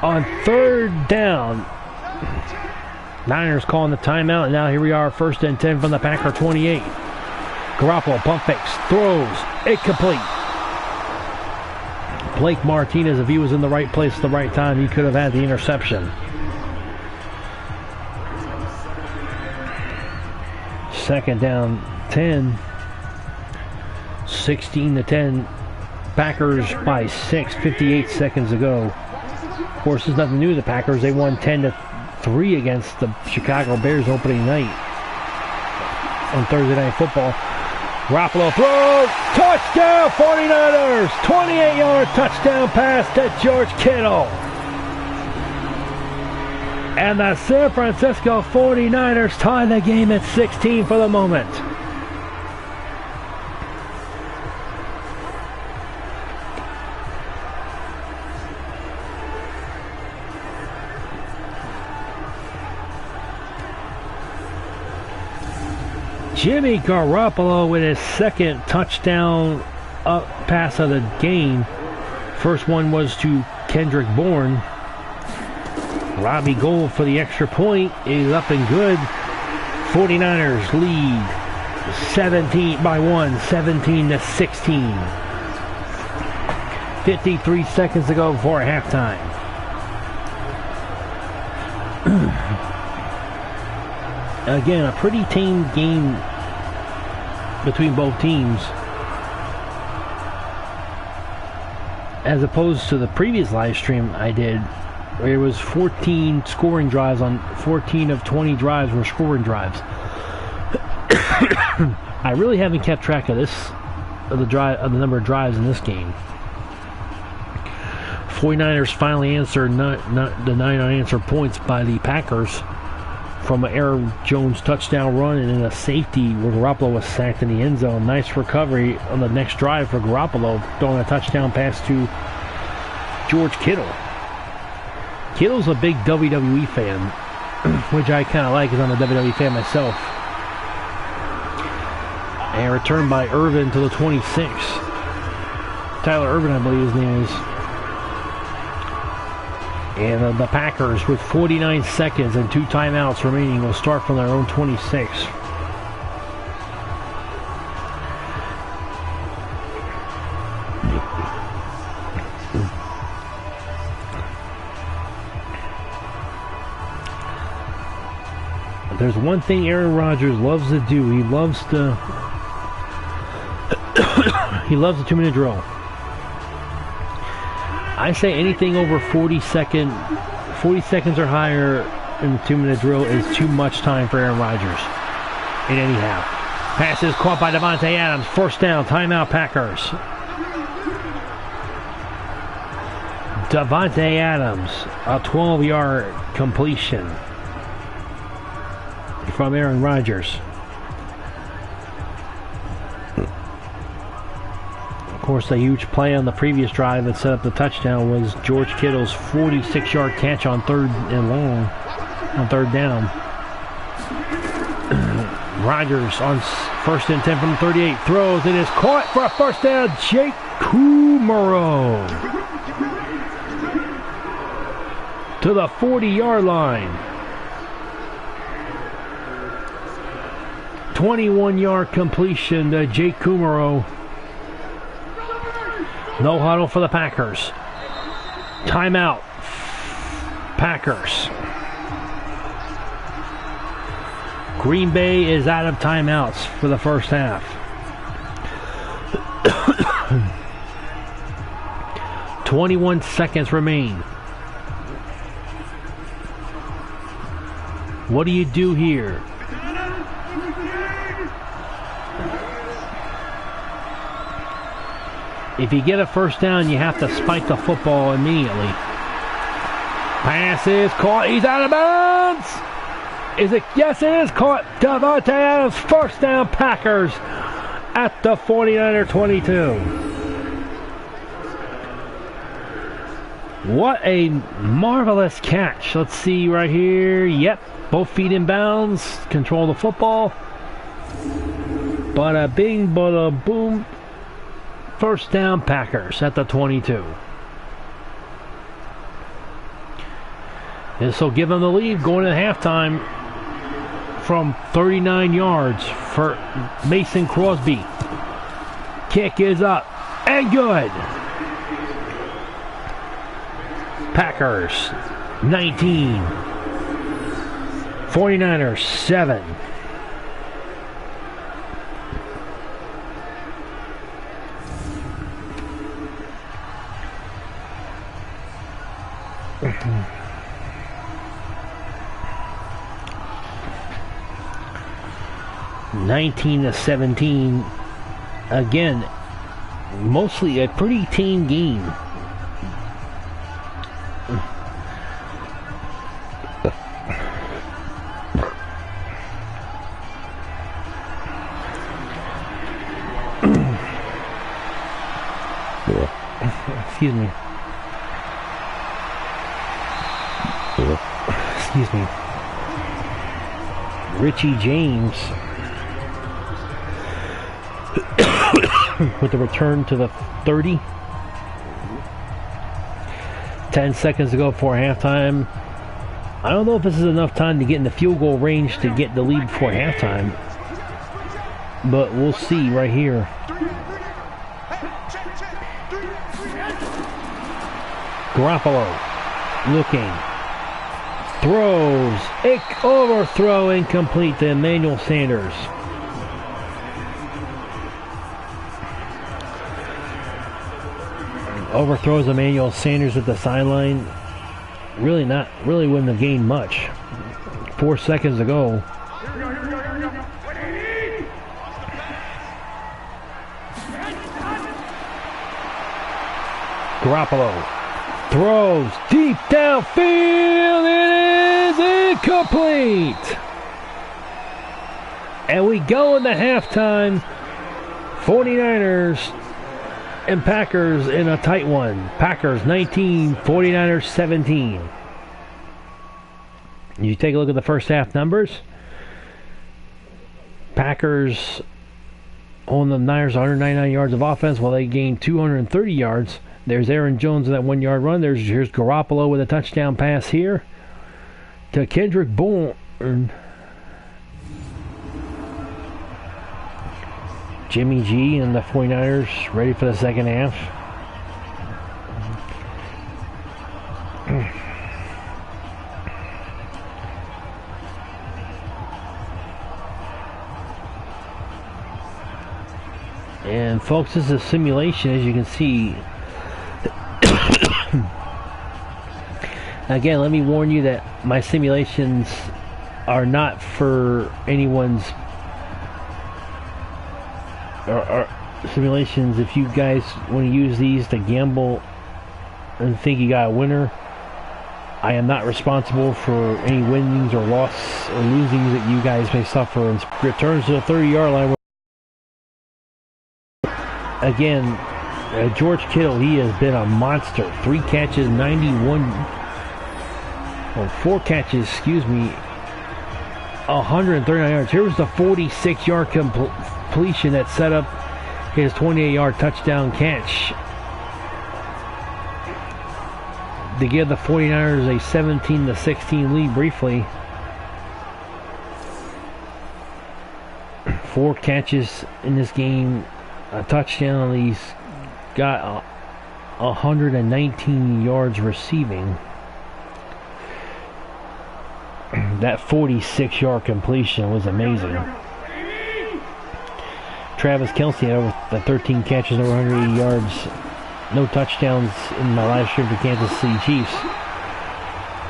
On 3rd down, Niners calling the timeout, and now here we are, 1st and 10 from the Packer 28. Garoppolo pump fakes, throws, incomplete. Blake Martinez, if he was in the right place at the right time, he could have had the interception. 2nd down, 10. 16-10. Packers by 6. 58 seconds to go. Of course, there's nothing new to the Packers. They won 10-3 against the Chicago Bears opening night on Thursday Night Football. Garoppolo throws, touchdown 49ers, 28-yard touchdown pass to George Kittle. And the San Francisco 49ers tie the game at 16 for the moment. Jimmy Garoppolo with his second touchdown up pass of the game. First one was to Kendrick Bourne. Robbie Gould for the extra point is up and good. 49ers lead 17 by 1, 17-16. 53 seconds to go before halftime. Again, a pretty tame game between both teams, as opposed to the previous live stream I did, where it was 14 scoring drives on 14 of 20 drives were scoring drives. I really haven't kept track of the number of drives in this game. 49ers finally answered the 9 unanswered points by the Packers from an Aaron Jones touchdown run and then a safety where Garoppolo was sacked in the end zone. Nice recovery on the next drive for Garoppolo, throwing a touchdown pass to George Kittle. Kittle's a big WWE fan, which I kind of like because I'm a WWE fan myself. And returned by Irvin to the 26. Tyler Irvin, I believe his name is. And the Packers, with 49 seconds and 2 timeouts remaining, will start from their own 26. There's one thing Aaron Rodgers loves to do. He loves the 2-minute drill. I say anything over 40 seconds or higher in the 2-minute drill is too much time for Aaron Rodgers in any half. Pass is caught by Davante Adams. First down, timeout Packers. Davante Adams, a 12-yard completion from Aaron Rodgers. Of course, the huge play on the previous drive that set up the touchdown was George Kittle's 46-yard catch on third down. Rodgers on first and 10 from 38 throws. It is caught for a first down. Jake Kumaro to the 40-yard line. 21-yard completion to Jake Kumaro. No huddle for the Packers. Timeout. Packers. Green Bay is out of timeouts for the first half. 21 seconds remain. What do you do here? If you get a first down, you have to spike the football immediately. Pass is caught. He's out of bounds. Is it? Yes, it is caught. Davante Adams, first down, Packers at the 49er 22. What a marvelous catch. Let's see right here. Yep, both feet in bounds. Control the football. Bada bing, bada boom. First down, Packers at the 22. This will give them the lead going into halftime from 39 yards for Mason Crosby. Kick is up and good. Packers 19. 49ers 7. Mm-hmm. 19-17. Again, mostly a pretty tame game. excuse me. Excuse me. Richie James with the return to the 30. 10 seconds to go before halftime. I don't know if this is enough time to get in the field goal range to get the lead before halftime, but we'll see right here. Garoppolo looking, throws, overthrow incomplete to Emmanuel Sanders. Overthrows Emmanuel Sanders at the sideline. Really wouldn't have gained much. 4 seconds to go. Garoppolo throws deep downfield. It is incomplete. And we go into halftime. 49ers and Packers in a tight one. Packers 19, 49ers 17. You take a look at the first half numbers. Packers on the Niners 199 yards of offense while they gained 230 yards. There's Aaron Jones in that 1 yard run. Here's Garoppolo with a touchdown pass here to Kendrick Bourne. Jimmy G and the 49ers ready for the second half. And folks, this is a simulation, as you can see. Again, let me warn you that my simulations are not for anyone's or simulations. If you guys want to use these to gamble and think you got a winner, I am not responsible for any winnings or loss or losings that you guys may suffer. And returns to the 30-yard line. Again, George Kittle, he has been a monster. 3 catches, 4 catches, 139 yards. Here was the 46-yard completion that set up his 28-yard touchdown catch to give the 49ers a 17-16 lead briefly. 4 catches in this game, a touchdown. He's got 119 yards receiving. That 46-yard completion was amazing. Travis Kelce had over the 13 catches, over 180 yards. No touchdowns in my live stream for Kansas City Chiefs.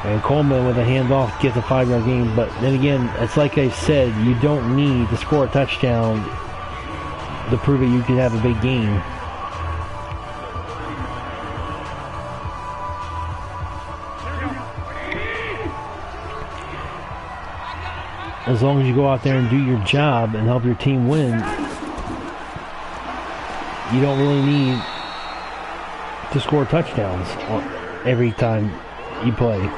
And Coleman with a handoff gets a 5-yard gain. But then again, it's like I said, you don't need to score a touchdown to prove that you can have a big game. As long as you go out there and do your job and help your team win, you don't really need to score touchdowns every time you play.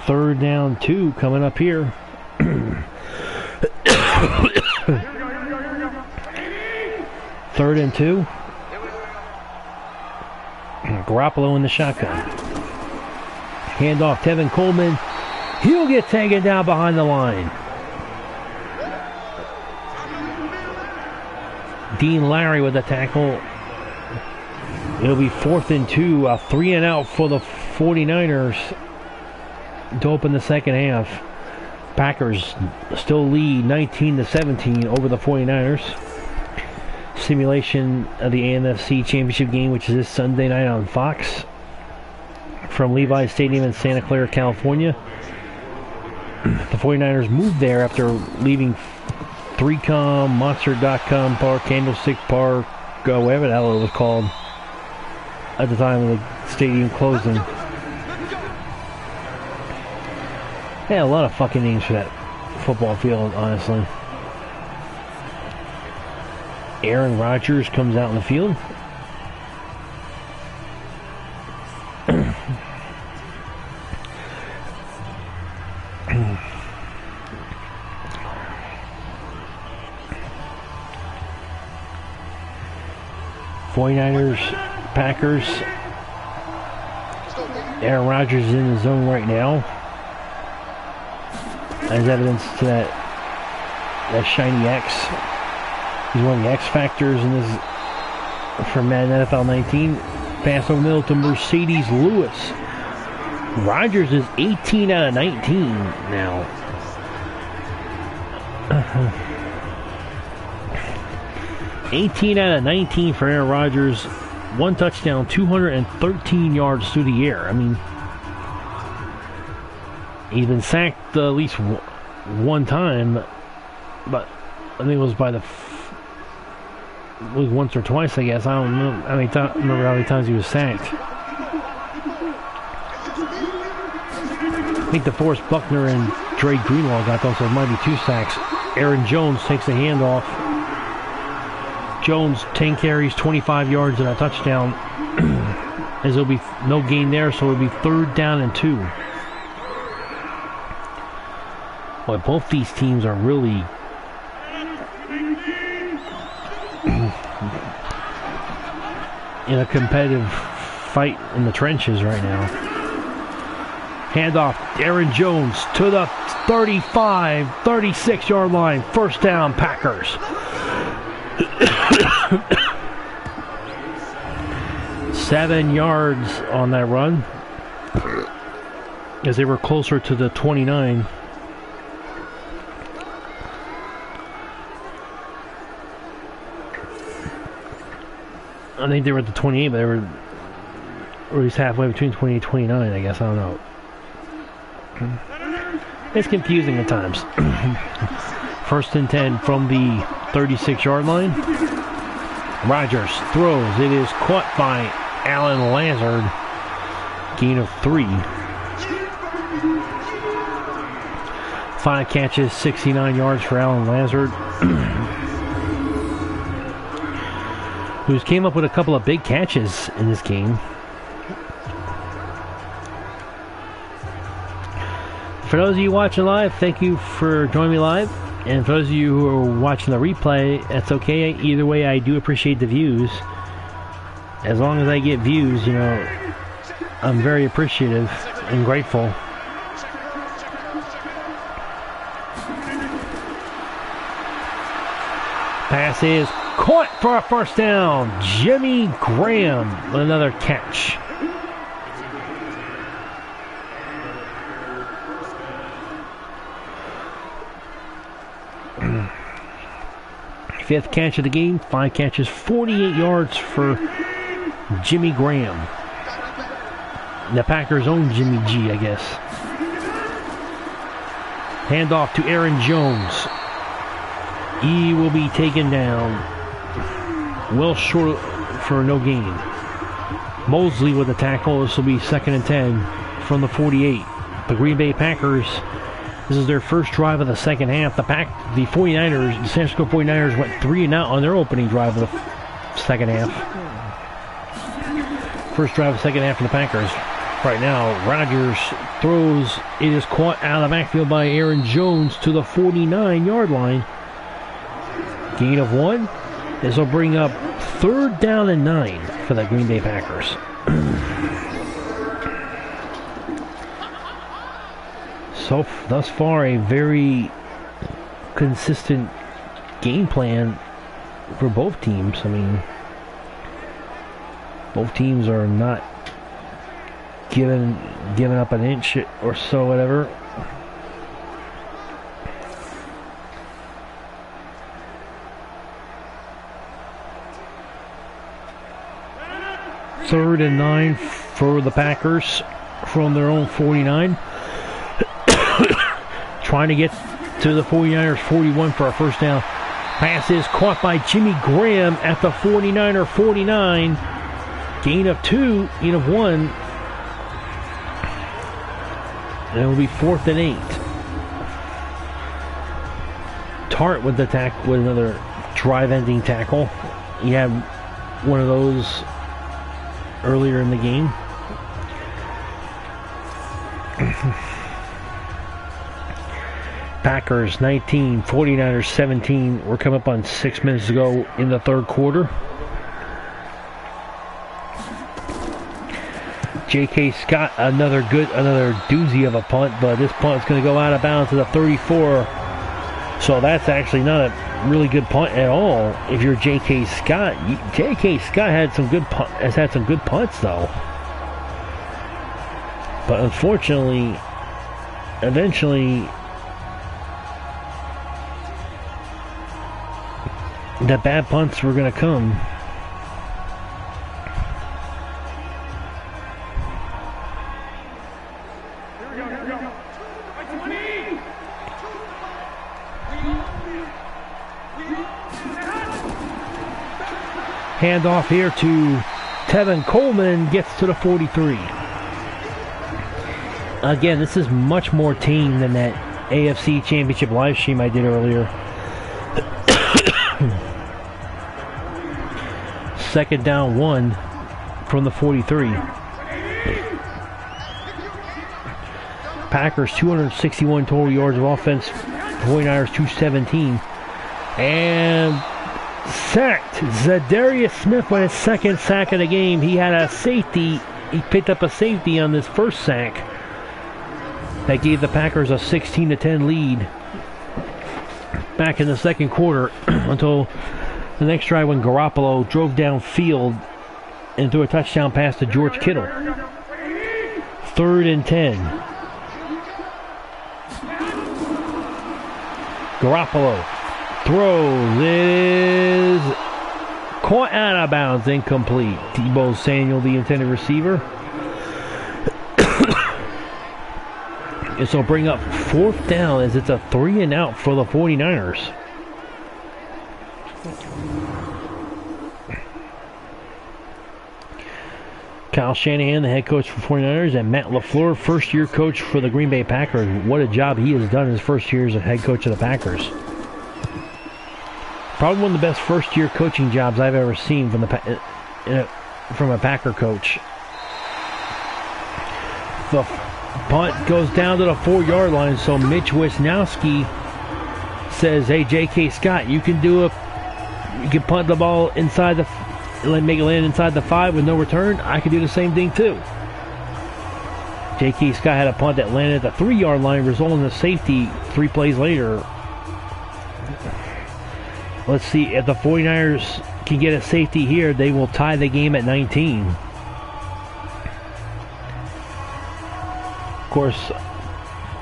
Third down 2 coming up here. Third and 2. Garoppolo in the shotgun. Handoff, Tevin Coleman. He'll get taken down behind the line. Dean Larry with the tackle. It'll be 4th and 2, a 3 and out for the 49ers to open the second half. Packers still lead 19-17 over the 49ers. Simulation of the NFC Championship game, which is this Sunday night on Fox from Levi's Stadium in Santa Clara, California. The 49ers moved there after leaving 3Com, Monster.com Park, Candlestick Park, whatever the hell it was called at the time of the stadium closing. They had a lot of fucking names for that football field, honestly. Aaron Rodgers comes out in the field. '49ers, Packers. Aaron Rodgers is in the zone right now. As evidence to that shiny X. He's one of the X factors in this for Madden NFL 19. Pass over middle to Mercedes Lewis. Rodgers is 18 out of 19 now. 18 out of 19 for Aaron Rodgers. One touchdown, 213 yards through the air. I mean, he's been sacked at least one time, but I think it was by once or twice, I guess. I don't know. Remember how many times he was sacked. I think DeForest Buckner and Dre Greenlaw got those, so it might be 2 sacks. Aaron Jones takes the handoff. Jones, 10 carries, 25 yards, and a touchdown. As there'll be no gain there, so it'll be 3rd down and 2. Boy, both these teams are really in a competitive fight in the trenches right now. Handoff, Aaron Jones to the 35, 36-yard line. 1st down, Packers. 7 yards on that run as they were closer to the 29. I think they were at the 28, but they were at least halfway between 28 and 29, I guess. I don't know. It's confusing at times. 1st and 10 from the 36-yard line. Rodgers throws. It is caught by Alan Lazard. Gain of 3. 5 catches, 69 yards for Alan Lazard. Who's came up with a couple of big catches in this game. For those of you watching live, thank you for joining me live. And for those of you who are watching the replay, that's okay. Either way, I do appreciate the views. As long as I get views, you know, I'm very appreciative and grateful. Pass is caught for a 1st down. Jimmy Graham with another catch. Fifth catch of the game, 5 catches, 48 yards for Jimmy Graham. The Packers' own Jimmy G, I guess. Handoff to Aaron Jones. He will be taken down. Well short for no gain. Mosley with the tackle. This will be 2nd and 10 from the 48. The Green Bay Packers, this is their first drive of the second half. The 49ers, the San Francisco 49ers went 3 and out on their opening drive of the second half. First drive of the second half for the Packers. Right now, Rodgers throws. It is caught out of the backfield by Aaron Jones to the 49-yard line. Gain of 1. This will bring up 3rd down and 9 for the Green Bay Packers. So thus far, a very consistent game plan for both teams. I mean, both teams are not giving up an inch or so, whatever. Third and 9 for the Packers from their own 49. Trying to get to the 49ers 41 for a 1st down. Pass is caught by Jimmy Graham at the 49er 49. Gain of 2, gain of 1. And it will be 4th and 8. Tart with the with another drive-ending tackle. He had one of those earlier in the game. Packers 19, 49ers 17. We're coming up on 6 minutes to go in the third quarter. J.K. Scott, another doozy of a punt, but this punt is going to go out of bounds to the 34. So that's actually not a really good punt at all. If you're J.K. Scott, J.K. Scott has had some good punts though. But unfortunately, eventually, the bad punts were going to come. Handoff here to Tevin Coleman, gets to the 43. Again, this is much more tame than that AFC Championship live stream I did earlier. Second down 1 from the 43. Packers 261 total yards of offense, 49ers 217. And sacked. Zadarius Smith by his second sack of the game. He had a safety. He picked up a safety on this first sack. That gave the Packers a 16-10 lead back in the second quarter until the next drive when Garoppolo drove downfield and threw a touchdown pass to George Kittle. 3rd and 10. Garoppolo throws, is caught out of bounds, incomplete. Deebo Samuel, the intended receiver. And so bring up 4th down as it's a 3 and out for the 49ers. Kyle Shanahan, the head coach for 49ers, and Matt LaFleur, first-year coach for the Green Bay Packers. What a job he has done in his first year as a head coach of the Packers. Probably one of the best first-year coaching jobs I've ever seen from a Packer coach. The punt goes down to the 4-yard line, so Mitch Wisnowski says, hey, J.K. Scott, you can do it. You can punt the ball inside make it land inside the 5 with no return. I can do the same thing too. J.K. Scott had a punt that landed at the 3-yard line, resulting in a safety 3 plays later. Let's see if the 49ers can get a safety here. They will tie the game at 19. Of course,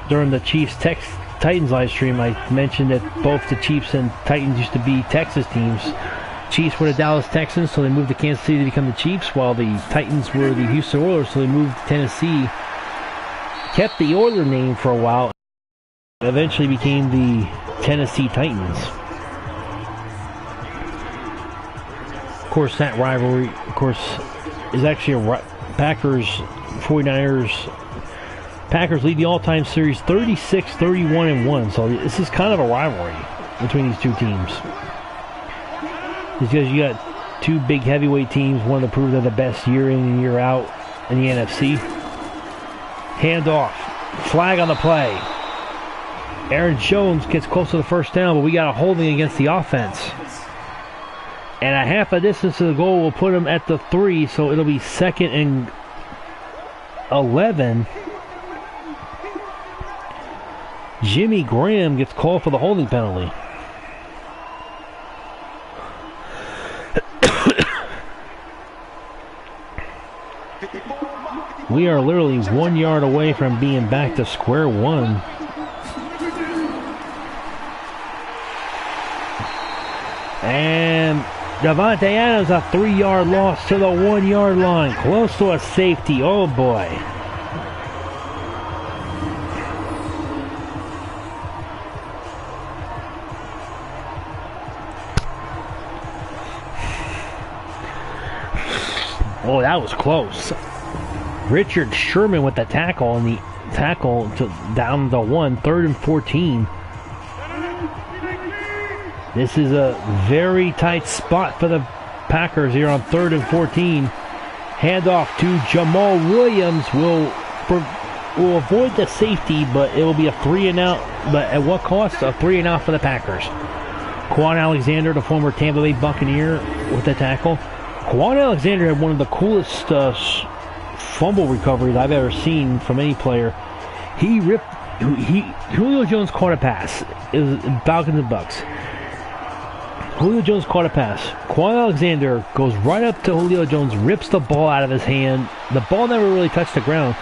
during the Chiefs-Titans live stream, I mentioned that both the Chiefs and Titans used to be Texas teams. Chiefs were the Dallas Texans, so they moved to Kansas City to become the Chiefs, while the Titans were the Houston Oilers, so they moved to Tennessee. Kept the Oilers name for a while, eventually became the Tennessee Titans. Of course, that rivalry, is actually a Packers, 49ers. Packers lead the all-time series 36-31-1, so this is kind of a rivalry between these two teams. Because you got 2 big heavyweight teams, one to prove they're the best year in and year out in the NFC. Handoff, flag on the play. Aaron Jones gets close to the first down, but we got a holding against the offense. And a half a distance to the goal will put him at the 3, so it'll be 2nd and 11. Jimmy Graham gets called for the holding penalty. We are literally 1 yard away from being back to square one. And Davante Adams, a 3-yard loss to the 1-yard line. Close to a safety. Oh, boy. Oh, that was close. Richard Sherman with the tackle, and the tackle to down to 1, 3rd and 14. This is a very tight spot for the Packers here on 3rd and 14. Handoff to Jamal Williams will avoid the safety, but it will be a 3-and-out. But at what cost? A 3-and-out for the Packers. Quan Alexander, the former Tampa Bay Buccaneer, with the tackle. Quan Alexander had one of the coolest fumble recoveries I've ever seen from any player. Julio Jones caught a pass. It was Falcons and Bucks. Julio Jones caught a pass. Quan Alexander goes right up to Julio Jones, rips the ball out of his hand. The ball never really touched the ground.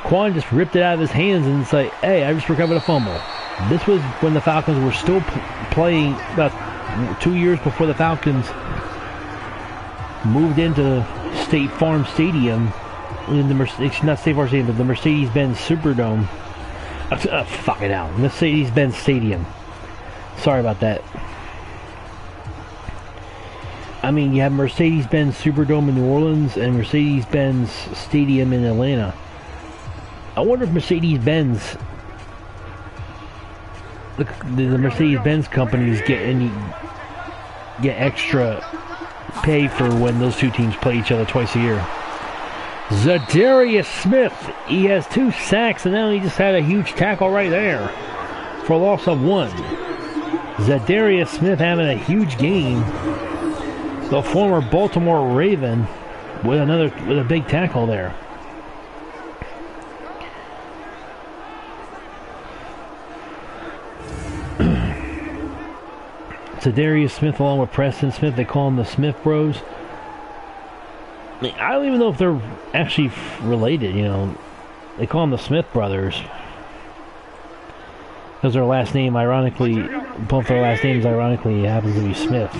Quan just ripped it out of his hands and it's like, hey, I just recovered a fumble. This was when the Falcons were still playing, about 2 years before the Falcons moved into State Farm Stadium, in the not State Farm Stadium, but the Mercedes-Benz Superdome. Fuck it out, Mercedes-Benz Stadium. Sorry about that. I mean, you have Mercedes-Benz Superdome in New Orleans and Mercedes-Benz Stadium in Atlanta. I wonder if Mercedes-Benz, the Mercedes-Benz companies get extra pay for when those two teams play each other twice a year. Zadarius Smith, he has 2 sacks and now he just had a huge tackle right there for a loss of 1. Zadarius Smith having a huge game. The former Baltimore Raven with a big tackle there. Zadarius Smith along with Preston Smith, they call them the Smith Bros. I don't even know if they're actually related, you know. They call them the Smith Brothers. Because their last name, ironically, both their last names, ironically, happens to be Smith.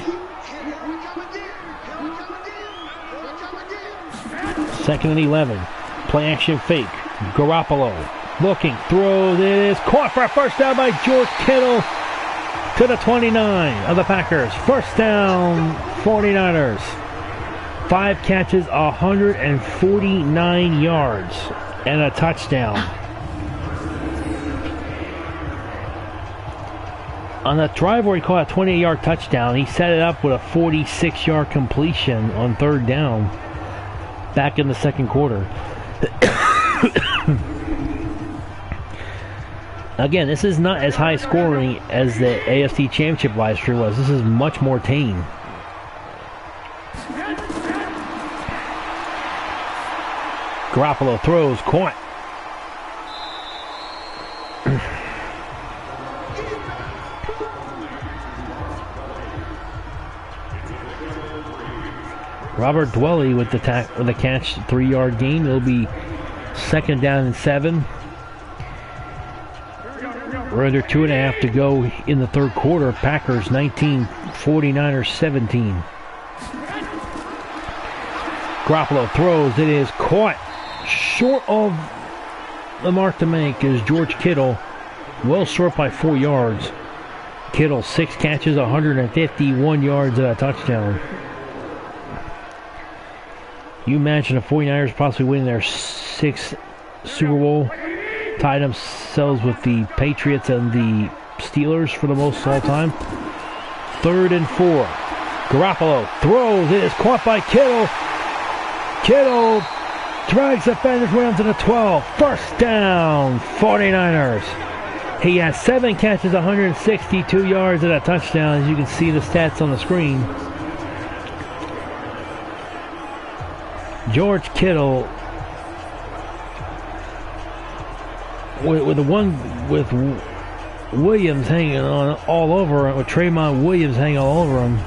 2nd and 11. Play action fake. Garoppolo looking, throws. It is caught for a first down by George Kittle to the 29 of the Packers. First down, 49ers. 5 catches, 149 yards, and a touchdown. On the drive where he caught a 28-yard touchdown, he set it up with a 46-yard completion on 3rd down back in the 2nd quarter. Again, this is not as high scoring as the AFC Championship live stream was. This is much more tame. Garoppolo throws, caught. Robert Dwelly with the catch, 3-yard gain. It'll be 2nd down and 7. We're under 2.5 to go in the 3rd quarter. Packers 19, 49ers 17. Garoppolo throws. It is caught short of the mark to make is George Kittle. Well short by 4 yards. Kittle 6 catches, 151 yards and a touchdown. You imagine the 49ers possibly winning their 6th Super Bowl, tied themselves with the Patriots and the Steelers for the most all time. 3rd and 4. Garoppolo throws. It is caught by Kittle. Kittle drags the defenders, runs to the 12. First down, 49ers. He has 7 catches, 162 yards and a touchdown. As you can see the stats on the screen. George Kittle with Williams hanging on all over him, with Tremont Williams hanging all over him,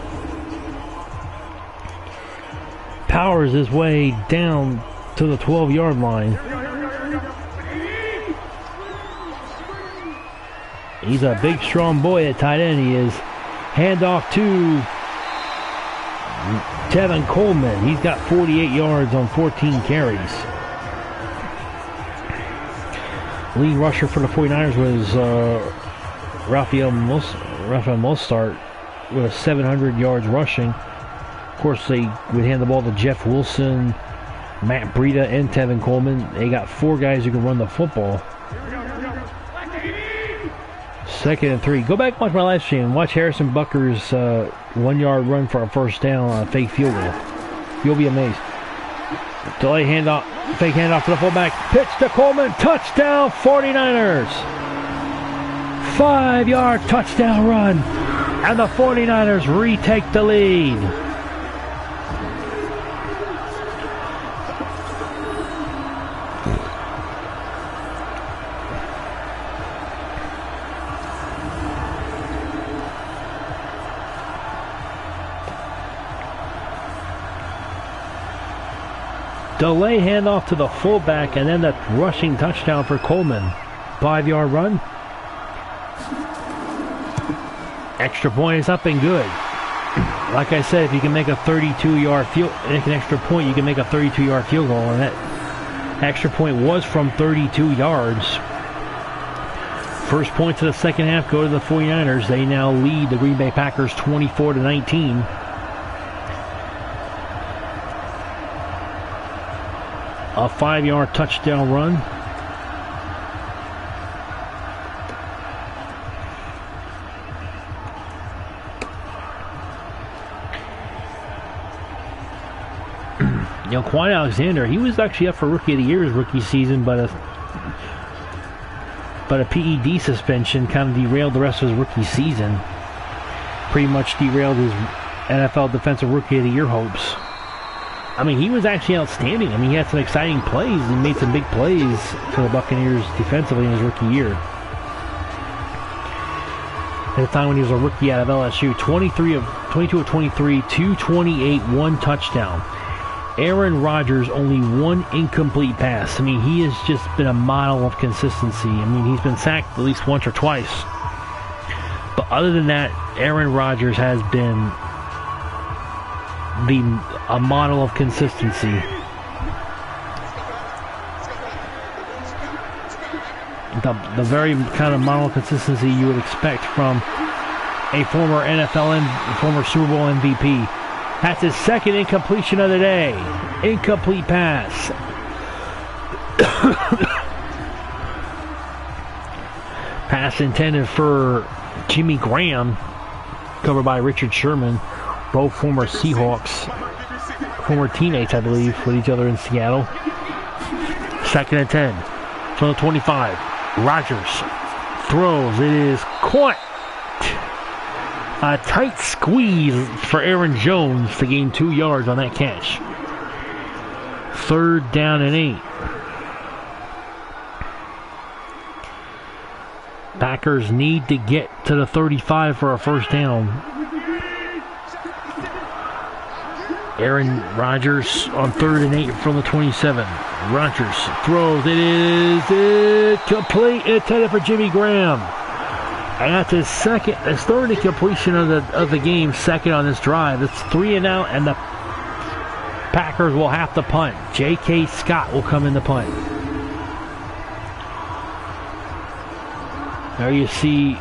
powers his way down to the 12-yard line. He's a big, strong boy at tight end, he is. Handoff to Tevin Coleman. He's got 48 yards on 14 carries. Lead rusher for the 49ers was Rafael Mostert with 700 yards rushing. Of course, they would hand the ball to Jeff Wilson, Matt Breida, and Tevin Coleman. They got 4 guys who can run the football. Second and 3. Go back and watch my live stream. Watch Harrison Bucker's 1-yard run for a first down on a fake field goal. You'll be amazed. Delay handoff, fake handoff to the fullback. Pitch to Coleman. Touchdown 49ers. 5-yard touchdown run. And the 49ers retake the lead. Delay handoff to the fullback, and then the rushing touchdown for Coleman. 5-yard run. Extra point is up and good. Like I said, if you can make a 32-yard field, make an extra point, you can make a 32-yard field goal, and that extra point was from 32 yards. First points of the second half go to the 49ers. They now lead the Green Bay Packers 24-19. A 5-yard touchdown run. You know, Quan Alexander, he was actually up for Rookie of the Year his rookie season, but a PED suspension kind of derailed the rest of his rookie season. Pretty much derailed his NFL Defensive Rookie of the Year hopes. I mean, he was actually outstanding. I mean, he had some exciting plays. He made some big plays for the Buccaneers defensively in his rookie year. At the time when he was a rookie out of LSU, 22 of 23, 228, 1 touchdown. Aaron Rodgers, only 1 incomplete pass. I mean, he has just been a model of consistency. I mean, he's been sacked at least once or twice. But other than that, Aaron Rodgers has been a model of consistency. The very kind of model of consistency you would expect from a former NFL and former Super Bowl MVP. That's his second incompletion of the day. Incomplete pass. Pass intended for Jimmy Graham, covered by Richard Sherman. Both former Seahawks, former teammates, I believe, with each other in Seattle. Second and 10 from the 25. Rodgers throws. It is caught. A tight squeeze for Aaron Jones to gain 2 yards on that catch. 3rd down and 8. Packers need to get to the 35 for a first down. Aaron Rodgers on 3rd and 8 from the 27. Rodgers throws. It is complete. Intended for Jimmy Graham. And that's his third incompletion of the game, second on this drive. It's 3 and out, and the Packers will have to punt. J.K. Scott will come in the punt. There you see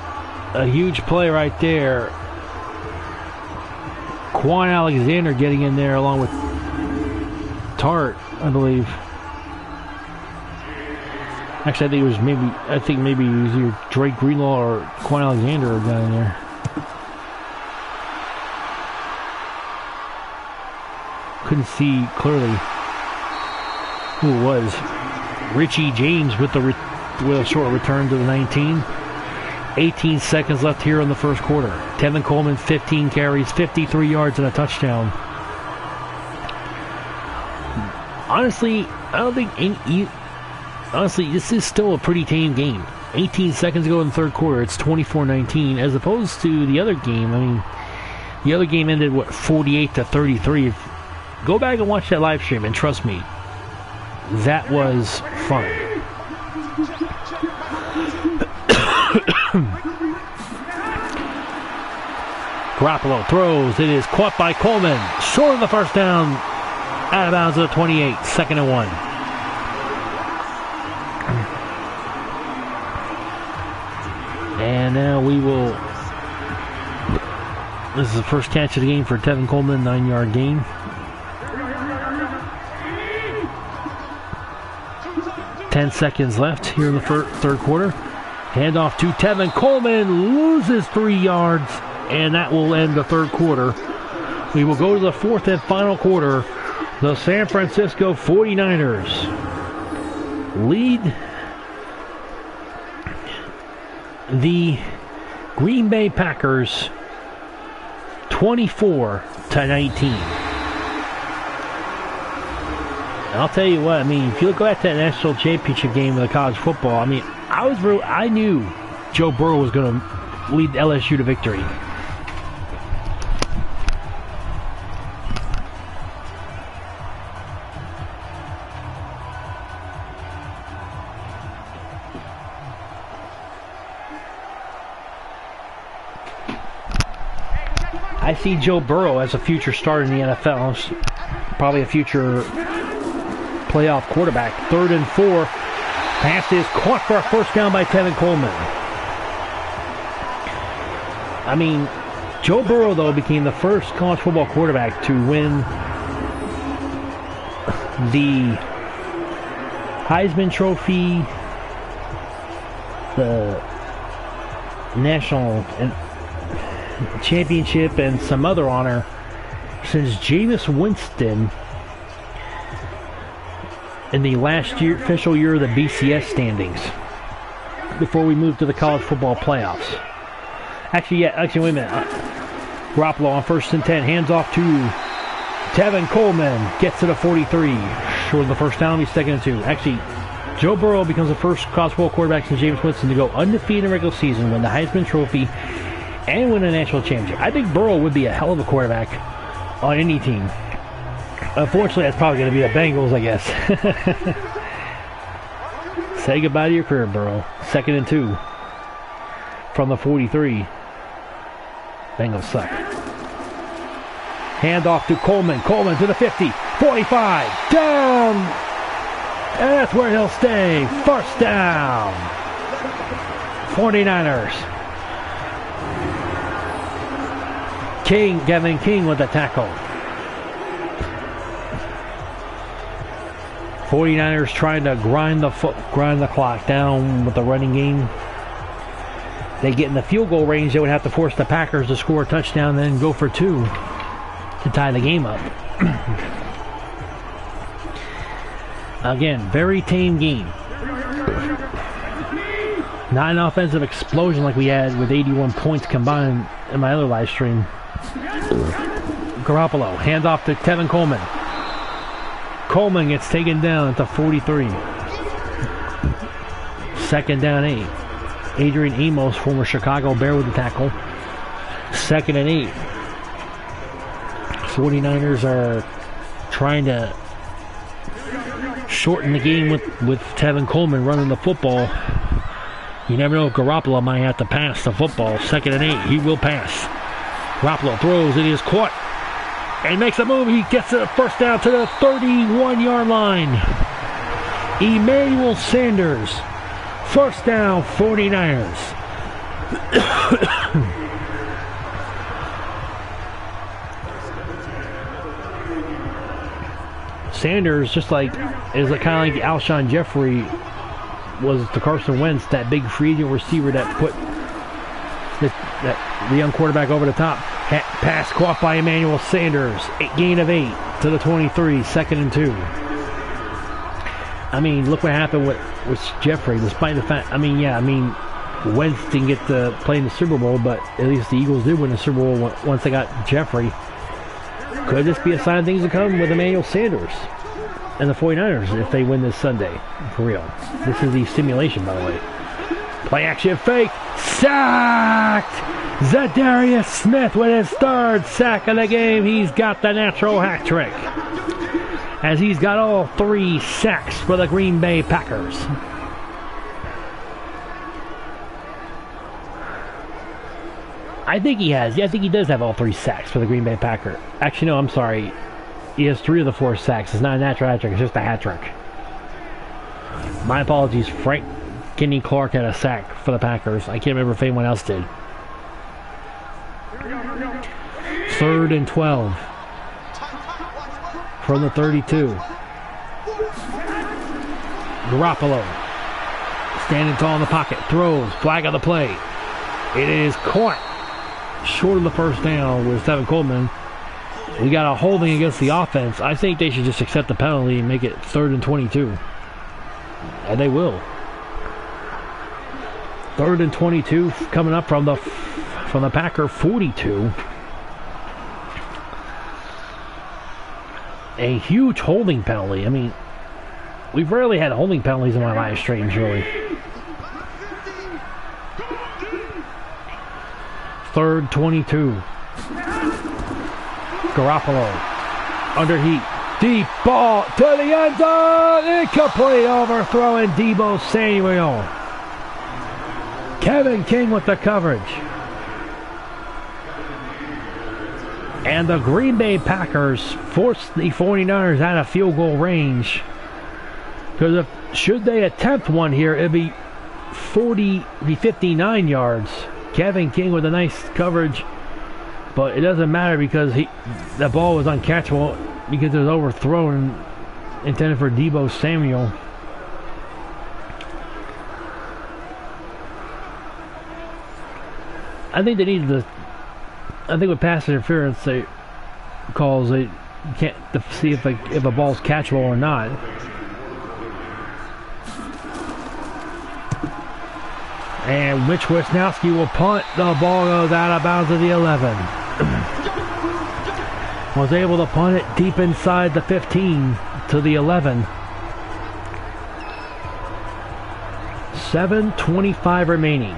a huge play right there. Quan Alexander getting in there along with Tart, I believe. Actually, I think maybe it was either Drake Greenlaw or Quan Alexander down in there. Couldn't see clearly who it was. Richie James with a short return to the 19. 18 seconds left here in the first quarter. Tevin Coleman, 15 carries, 53 yards and a touchdown. Honestly, I don't think honestly, this is still a pretty tame game. 18 seconds ago in the third quarter, it's 24-19, as opposed to the other game. I mean, the other game ended, 48-33. Go back and watch that live stream, and trust me, that was fun. Garoppolo throws. It is caught by Coleman. Short of the first down. Out of bounds at the 28. 2nd and 1. And now we will... This is the first catch of the game for Tevin Coleman. 9-yard gain. Ten seconds left here in the third quarter. Handoff to Tevin Coleman, loses 3 yards, and that will end the third quarter. We will go to the fourth and final quarter. The San Francisco 49ers lead the Green Bay Packers 24-19. I'll tell you what, I mean, if you look at that national championship game of the college football, I mean, I knew Joe Burrow was going to lead LSU to victory. I see Joe Burrow as a future starter in the NFL, probably a future playoff quarterback. 3rd and 4. Pass is caught for a first down by Tevin Coleman. I mean, Joe Burrow, though, became the first college football quarterback to win the Heisman Trophy, the National Championship, and some other honor since Jameis Winston in the last year, official year of the BCS standings, before we move to the college football playoffs. Actually, wait a minute. Garoppolo on 1st and 10, hands off to Tevin Coleman, gets to the 43. Short of the first down, he's 2nd and 2. Actually, Joe Burrow becomes the first college football quarterback since Jameis Winston to go undefeated in the regular season, win the Heisman Trophy, and win a national championship. I think Burrow would be a hell of a quarterback on any team. Unfortunately, that's probably going to be the Bengals, I guess. Say goodbye to your career, Burrow. 2nd and 2 from the 43. Bengals suck. Hand off to Coleman. Coleman to the 50. 45. Down. And that's where he'll stay. First down. 49ers. Kevin King with the tackle. 49ers trying to grind the clock down with the running game. They get in the field goal range, they would have to force the Packers to score a touchdown, then go for 2 to tie the game up. Again, very tame game. Not an offensive explosion like we had with 81 points combined in my other live stream. Garoppolo, hands off to Tevin Coleman. Coleman gets taken down at the 43. 2nd down 8. Adrian Amos, former Chicago Bear, with the tackle. 2nd and 8. 49ers are trying to shorten the game with Tevin Coleman running the football. You never know if Garoppolo might have to pass the football. 2nd and 8. He will pass. Garoppolo throws. It is caught. And makes a move. He gets the first down to the 31-yard line. Emmanuel Sanders. First down, 49ers. Sanders, just like, is kind of like Alshon Jeffrey was to Carson Wentz, that big free agent receiver that put the young quarterback over the top. Pass caught by Emmanuel Sanders. Gain of 8 to the 23. 2nd and 2. I mean, look what happened with Jeffrey, despite the fact, Wentz didn't get to play in the Super Bowl, but at least the Eagles did win the Super Bowl once they got Jeffrey. Could this be a sign of things to come with Emmanuel Sanders and the 49ers if they win this Sunday? For real. This is the simulation, by the way. Play action fake. Sacked! Zadarius Smith with his 3rd sack of the game. He's got the natural hat trick, as he's got all 3 sacks for the Green Bay Packers. I think he has. Yeah, I think he does have all 3 sacks for the Green Bay Packers. Actually, no, I'm sorry. He has 3 of the 4 sacks. It's not a natural hat trick. It's just a hat trick. My apologies. Frank Kenny Clark had a sack for the Packers. I can't remember if anyone else did. 3rd and 12 from the 32. Garoppolo Standing tall in the pocket. Throws. Flag on the play. It is caught short of the first down with Tevin Coleman. We got a holding against the offense. I think they should just accept the penalty and make it 3rd and 22. And they will. 3rd and 22 coming up from the Packer 42. A huge holding penalty. I mean, we've rarely had holding penalties in my live streams, really. 3rd 22. Garoppolo. Under heat. Deep ball to the end zone. Incomplete, overthrowing Deebo Samuel. Kevin King with the coverage. And the Green Bay Packers force the 49ers out of field goal range. Because should they attempt one here, it'd be 59 yards. Kevin King with a nice coverage. But it doesn't matter because the ball was uncatchable because it was overthrown, intended for Deebo Samuel. I think they needed to. I think with pass interference, they can't see if a ball's catchable or not. And Mitch Wisnowski will punt. The ball goes out of bounds to the 11. Was able to punt it deep inside the 15 to the 11. 7:25 remaining.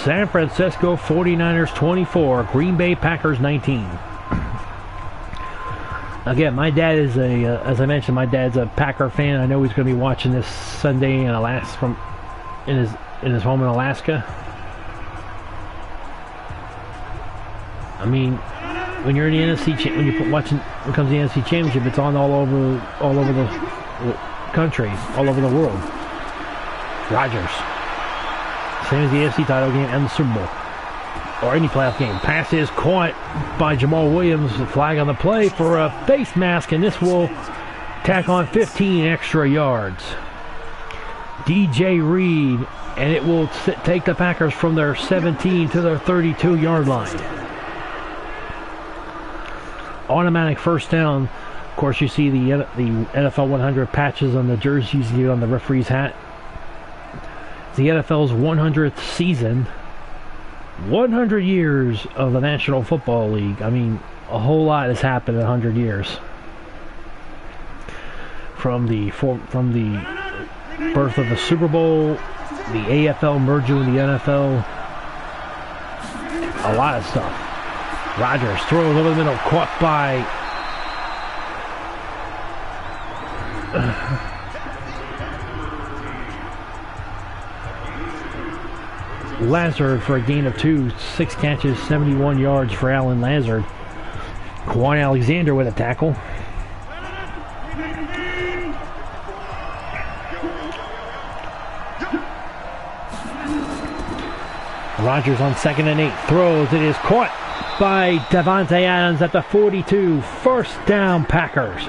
San Francisco 49ers 24, Green Bay Packers 19. Again, my dad is as I mentioned, my dad's a Packer fan. I know he's going to be watching this Sunday in Alaska in his home in Alaska. I mean, when you're in the NFC, when it comes to the NFC Championship, it's on all over the country, all over the world. Rodgers. Same as the AFC title game and the Super Bowl. Or any playoff game. Pass is caught by Jamal Williams. The flag on the play for a face mask, and this will tack on 15 extra yards. DJ Reed, and it will take the Packers from their 17 to their 32-yard line. Automatic first down. Of course, you see the NFL 100 patches on the jerseys here on the referee's hat. The NFL's 100th season, 100 years of the National Football League. I mean, a whole lot has happened in 100 years. From the birth of the Super Bowl, the AFL merging with the NFL, a lot of stuff. Rodgers throws over the middle, caught by Lazard for a gain of 2, 6 catches, 71 yards for Alan Lazard. Quan Alexander with a tackle. Rodgers on 2nd and 8, throws, it is caught by Davante Adams at the 42. First down, Packers.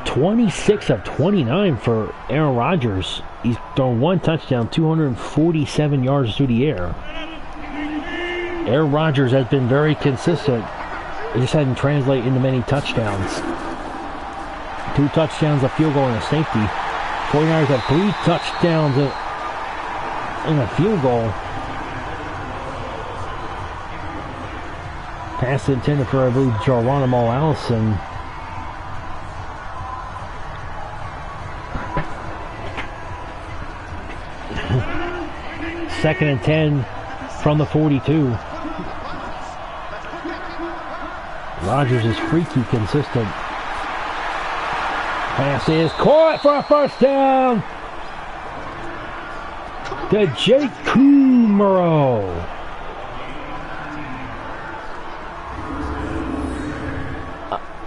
26 of 29 for Aaron Rodgers. He's thrown 1 touchdown, 247 yards through the air. Aaron Rodgers has been very consistent. It just hadn't translated into many touchdowns. 2 touchdowns, a field goal, and a safety. 49ers have 3 touchdowns and a field goal. Pass intended for, I believe, Geronimo Allison. Second and 10 from the 42. Rodgers is freaky consistent. Pass is caught for a first down to Jake Kumaro.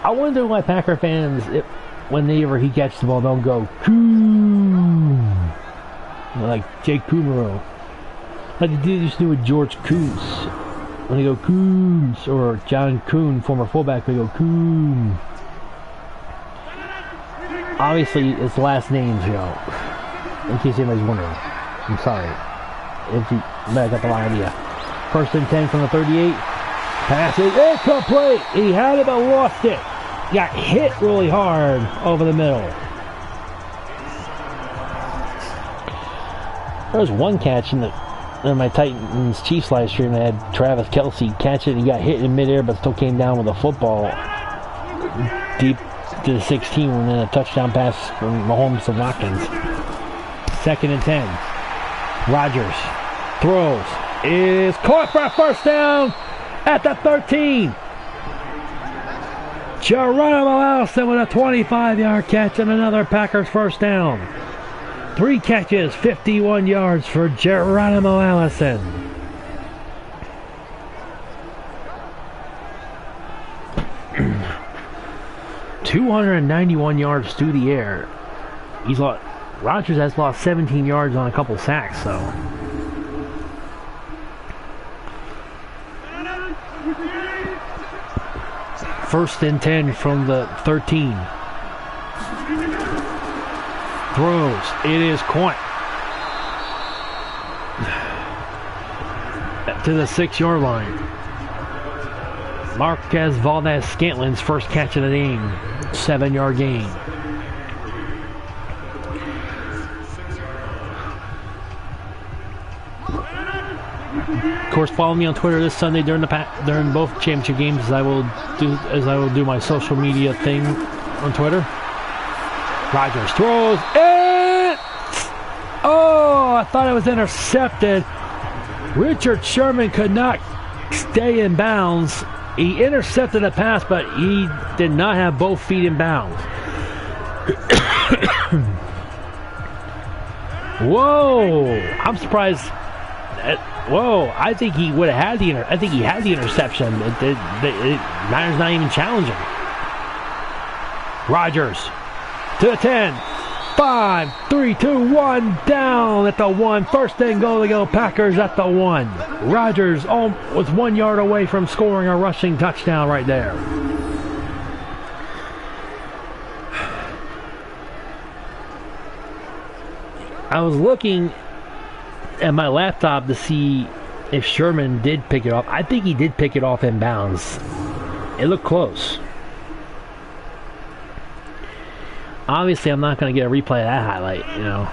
I wonder why Packer fans, whenever he catches the ball, don't go Coom, like Jake Kumaro. Like they used to do with George Coons. When they go Coons, or John Kuhn, former fullback, they go Coon. Obviously, it's last names, you know, in case anybody's wondering. I'm sorry. If you, but I got the wrong idea. 1st and 10 from the 38. Pass is incomplete. He had it but lost it. Got hit really hard over the middle. There was one catch in my Titans Chiefs live stream that had Travis Kelce catch it and he got hit in midair but still came down with a football deep to the 16 and then a touchdown pass from Mahomes to Watkins. 2nd and 10. Rodgers throws. Is caught for a 1st down at the 13. Geronimo Allison with a 25-yard catch and another Packers 1st down. 3 catches, 51 yards for Geronimo Allison. ...291 yards through the air. Rodgers has lost 17 yards on a couple sacks, so... First and 10 from the 13. Throws. It is caught. To the 6-yard line. Marquez Valdez-Scantlin's first catch of the game. 7-yard gain. Of course, follow me on Twitter this Sunday during both championship games as I will do my social media thing on Twitter. Rodgers throws it. Oh, I thought it was intercepted. Richard Sherman could not stay in bounds. He intercepted a pass, but he did not have both feet in bounds. Whoa! I'm surprised. Whoa! I think he would have had I think he had the interception. Niners not even challenging. Rodgers to the 10. 5, 3, 2, 1, down at the 1. 1st and goal to go. Packers at the 1. Rodgers was 1 yard away from scoring a rushing touchdown right there. I was looking at my laptop to see if Sherman did pick it off. I think he did pick it off in bounds. It looked close. Obviously, I'm not going to get a replay of that highlight, you know.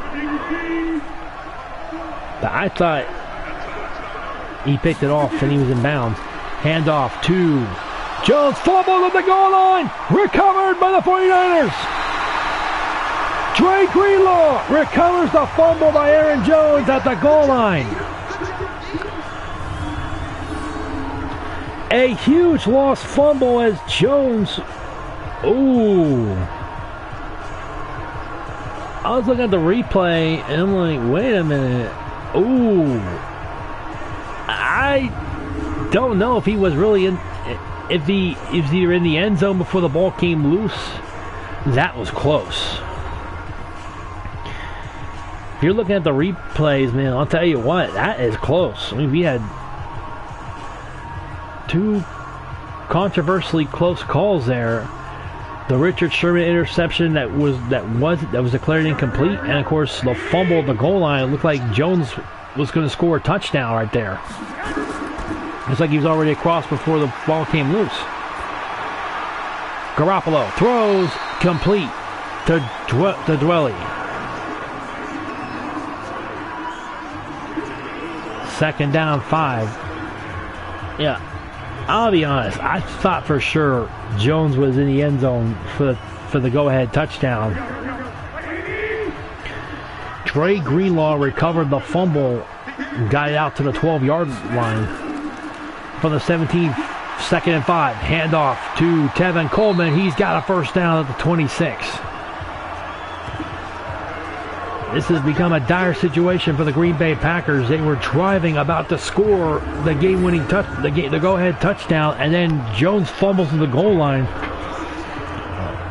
But I thought he picked it off and he was in bounds. Handoff to Jones. Fumble at the goal line. Recovered by the 49ers. Dre Greenlaw recovers the fumble by Aaron Jones at the goal line. A huge lost fumble as Jones... Ooh. I was looking at the replay and I'm like, wait a minute. Ooh. I don't know if he was really in... If he was either in the end zone before the ball came loose. That was close. If you're looking at the replays, man, I'll tell you what, that is close. I mean, we had 2 controversially close calls there. The Richard Sherman interception that was declared incomplete, and of course the fumble at the goal line. It looked like Jones was going to score a touchdown right there. It's like he was already across before the ball came loose. Garoppolo throws complete to Dwelly. 2nd down, 5. Yeah, I'll be honest. I thought for sure Jones was in the end zone for the go-ahead touchdown. Dre Greenlaw recovered the fumble and got it out to the 12-yard line. From the 17, 2nd and 5. Handoff to Tevin Coleman. He's got a 1st down at the 26. This has become a dire situation for the Green Bay Packers. They were driving, about to score the game-winning the go-ahead touchdown, and then Jones fumbles to the goal line.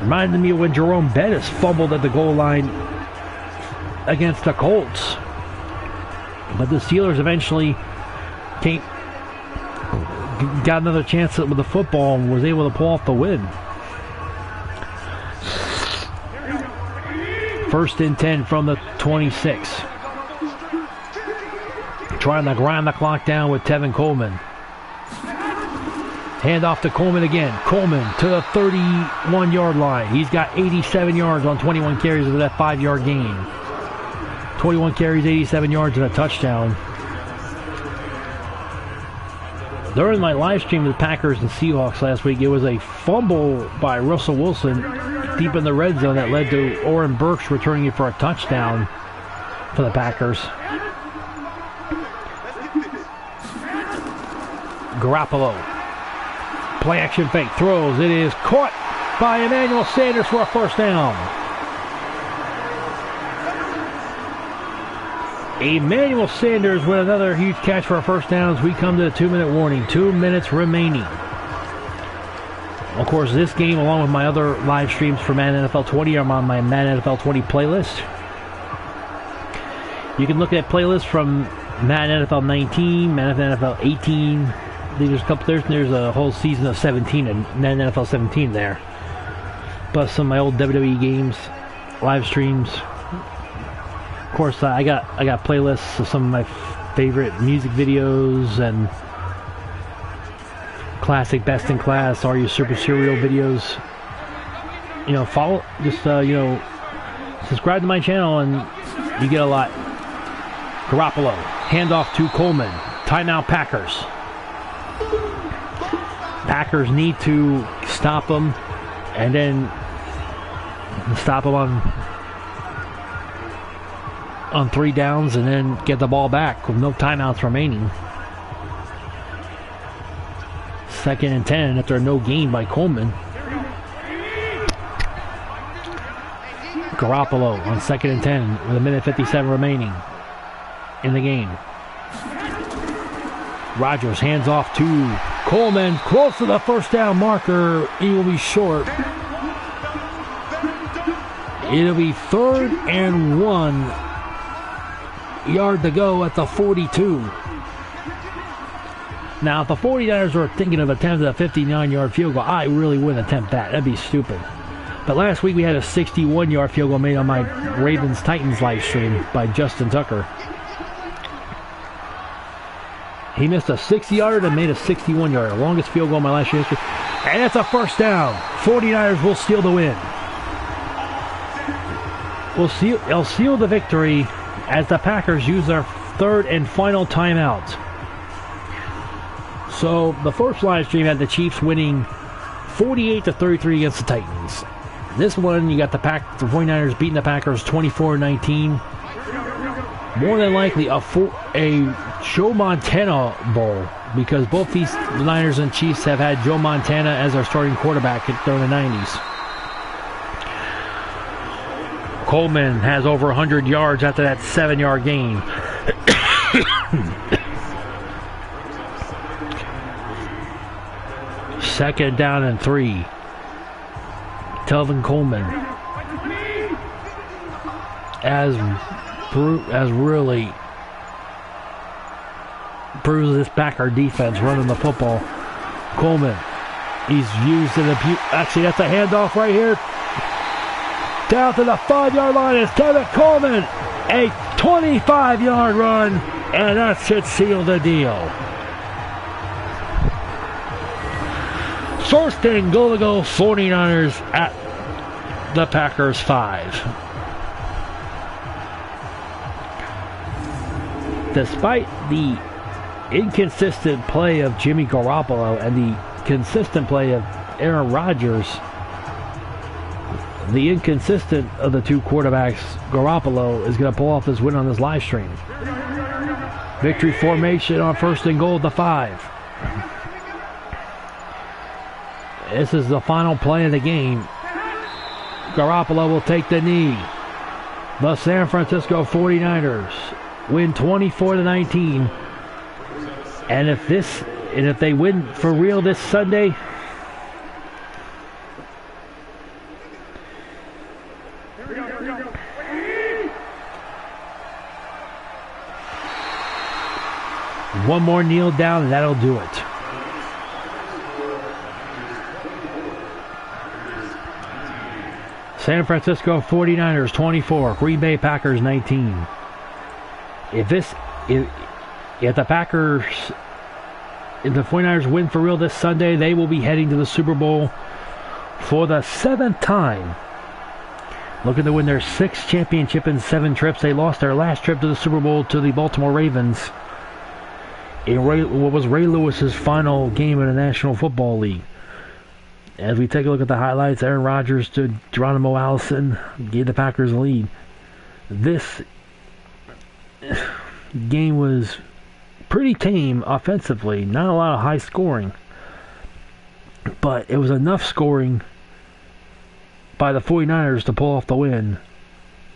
Reminded me of when Jerome Bettis fumbled at the goal line against the Colts. But the Steelers eventually got another chance with the football and was able to pull off the win. First and 10 from the 26. Trying to grind the clock down with Tevin Coleman. Hand off to Coleman again. Coleman to the 31-yard line. He's got 87 yards on 21 carries of that 5-yard gain. 21 carries, 87 yards, and a touchdown. During my live stream of the Packers and Seahawks last week, it was a fumble by Russell Wilson deep in the red zone that led to Oren Burks returning it for a touchdown for the Packers. Garoppolo. Play action fake. Throws. It is caught by Emmanuel Sanders for a first down. Emmanuel Sanders with another huge catch for a first down as we come to the 2-minute warning. 2 minutes remaining. Of course, this game, along with my other live streams for Madden NFL 20, I'm on my Madden NFL 20 playlist. You can look at playlists from Madden NFL 19, Madden NFL 18. There's a whole season of 17 and Madden NFL 17 there. Plus some of my old WWE games, live streams. Of course, I got playlists of some of my favorite music videos and classic Best in Class, Are You Super Serial videos. You know, subscribe to my channel and you get a lot. Garoppolo, handoff to Coleman. Timeout Packers. Packers need to stop them and then stop them on 3 downs and then get the ball back with no timeouts remaining. 2nd and 10 after no gain by Coleman. Garoppolo on 2nd and 10 with 1:57 remaining in the game. Rodgers hands off to Coleman, close to the first down marker. He will be short. It'll be 3rd and 1. Yard to go at the 42. Now, if the 49ers were thinking of attempting a 59-yard field goal, I really wouldn't attempt that. That'd be stupid. But last week we had a 61-yard field goal made on my Ravens-Titans live stream by Justin Tucker. He missed a 60-yarder and made a 61-yarder. Longest field goal in my last year's history. And that's a first down. 49ers will steal the win. They'll seal the victory as the Packers use their 3rd and final timeout. So the first live stream had the Chiefs winning 48-33 against the Titans. This one, you got the 49ers beating the Packers 24-19. More than likely a Joe Montana Bowl, because both these Niners and Chiefs have had Joe Montana as their starting quarterback during the 90s. Coleman has over 100 yards after that 7-yard gain. Second down and 3. Tevin Coleman as really proves this Packer defense running the football. Coleman, he's used in actually that's a handoff right here. Down to the 5-yard line is Tevin Coleman. A 25-yard run, and that should seal the deal. First and goal to go, 49ers at the Packers 5. Despite the inconsistent play of Jimmy Garoppolo and the consistent play of Aaron Rodgers, the inconsistent of the two quarterbacks, Garoppolo, is going to pull off this win on this live stream. Victory formation on 1st and goal at the 5. This is the final play of the game. Garoppolo will take the knee. The San Francisco 49ers win 24-19. And if they win for real this Sunday, one more kneel down and that'll do it. San Francisco 49ers 24, Green Bay Packers 19. If the 49ers win for real this Sunday, they will be heading to the Super Bowl for the 7th time. Looking to win their 6th championship in 7 trips. They lost their last trip to the Super Bowl to the Baltimore Ravens in what was Ray Lewis's final game in the National Football League. As we take a look at the highlights, Aaron Rodgers to Geronimo Allison gave the Packers a lead. This game was pretty tame offensively, not a lot of high scoring, but it was enough scoring by the 49ers to pull off the win.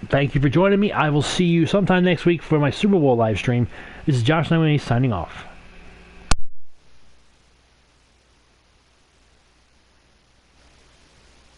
Thank you for joining me. I will see you sometime next week for my Super Bowl live stream. This is Josh Lemony signing off.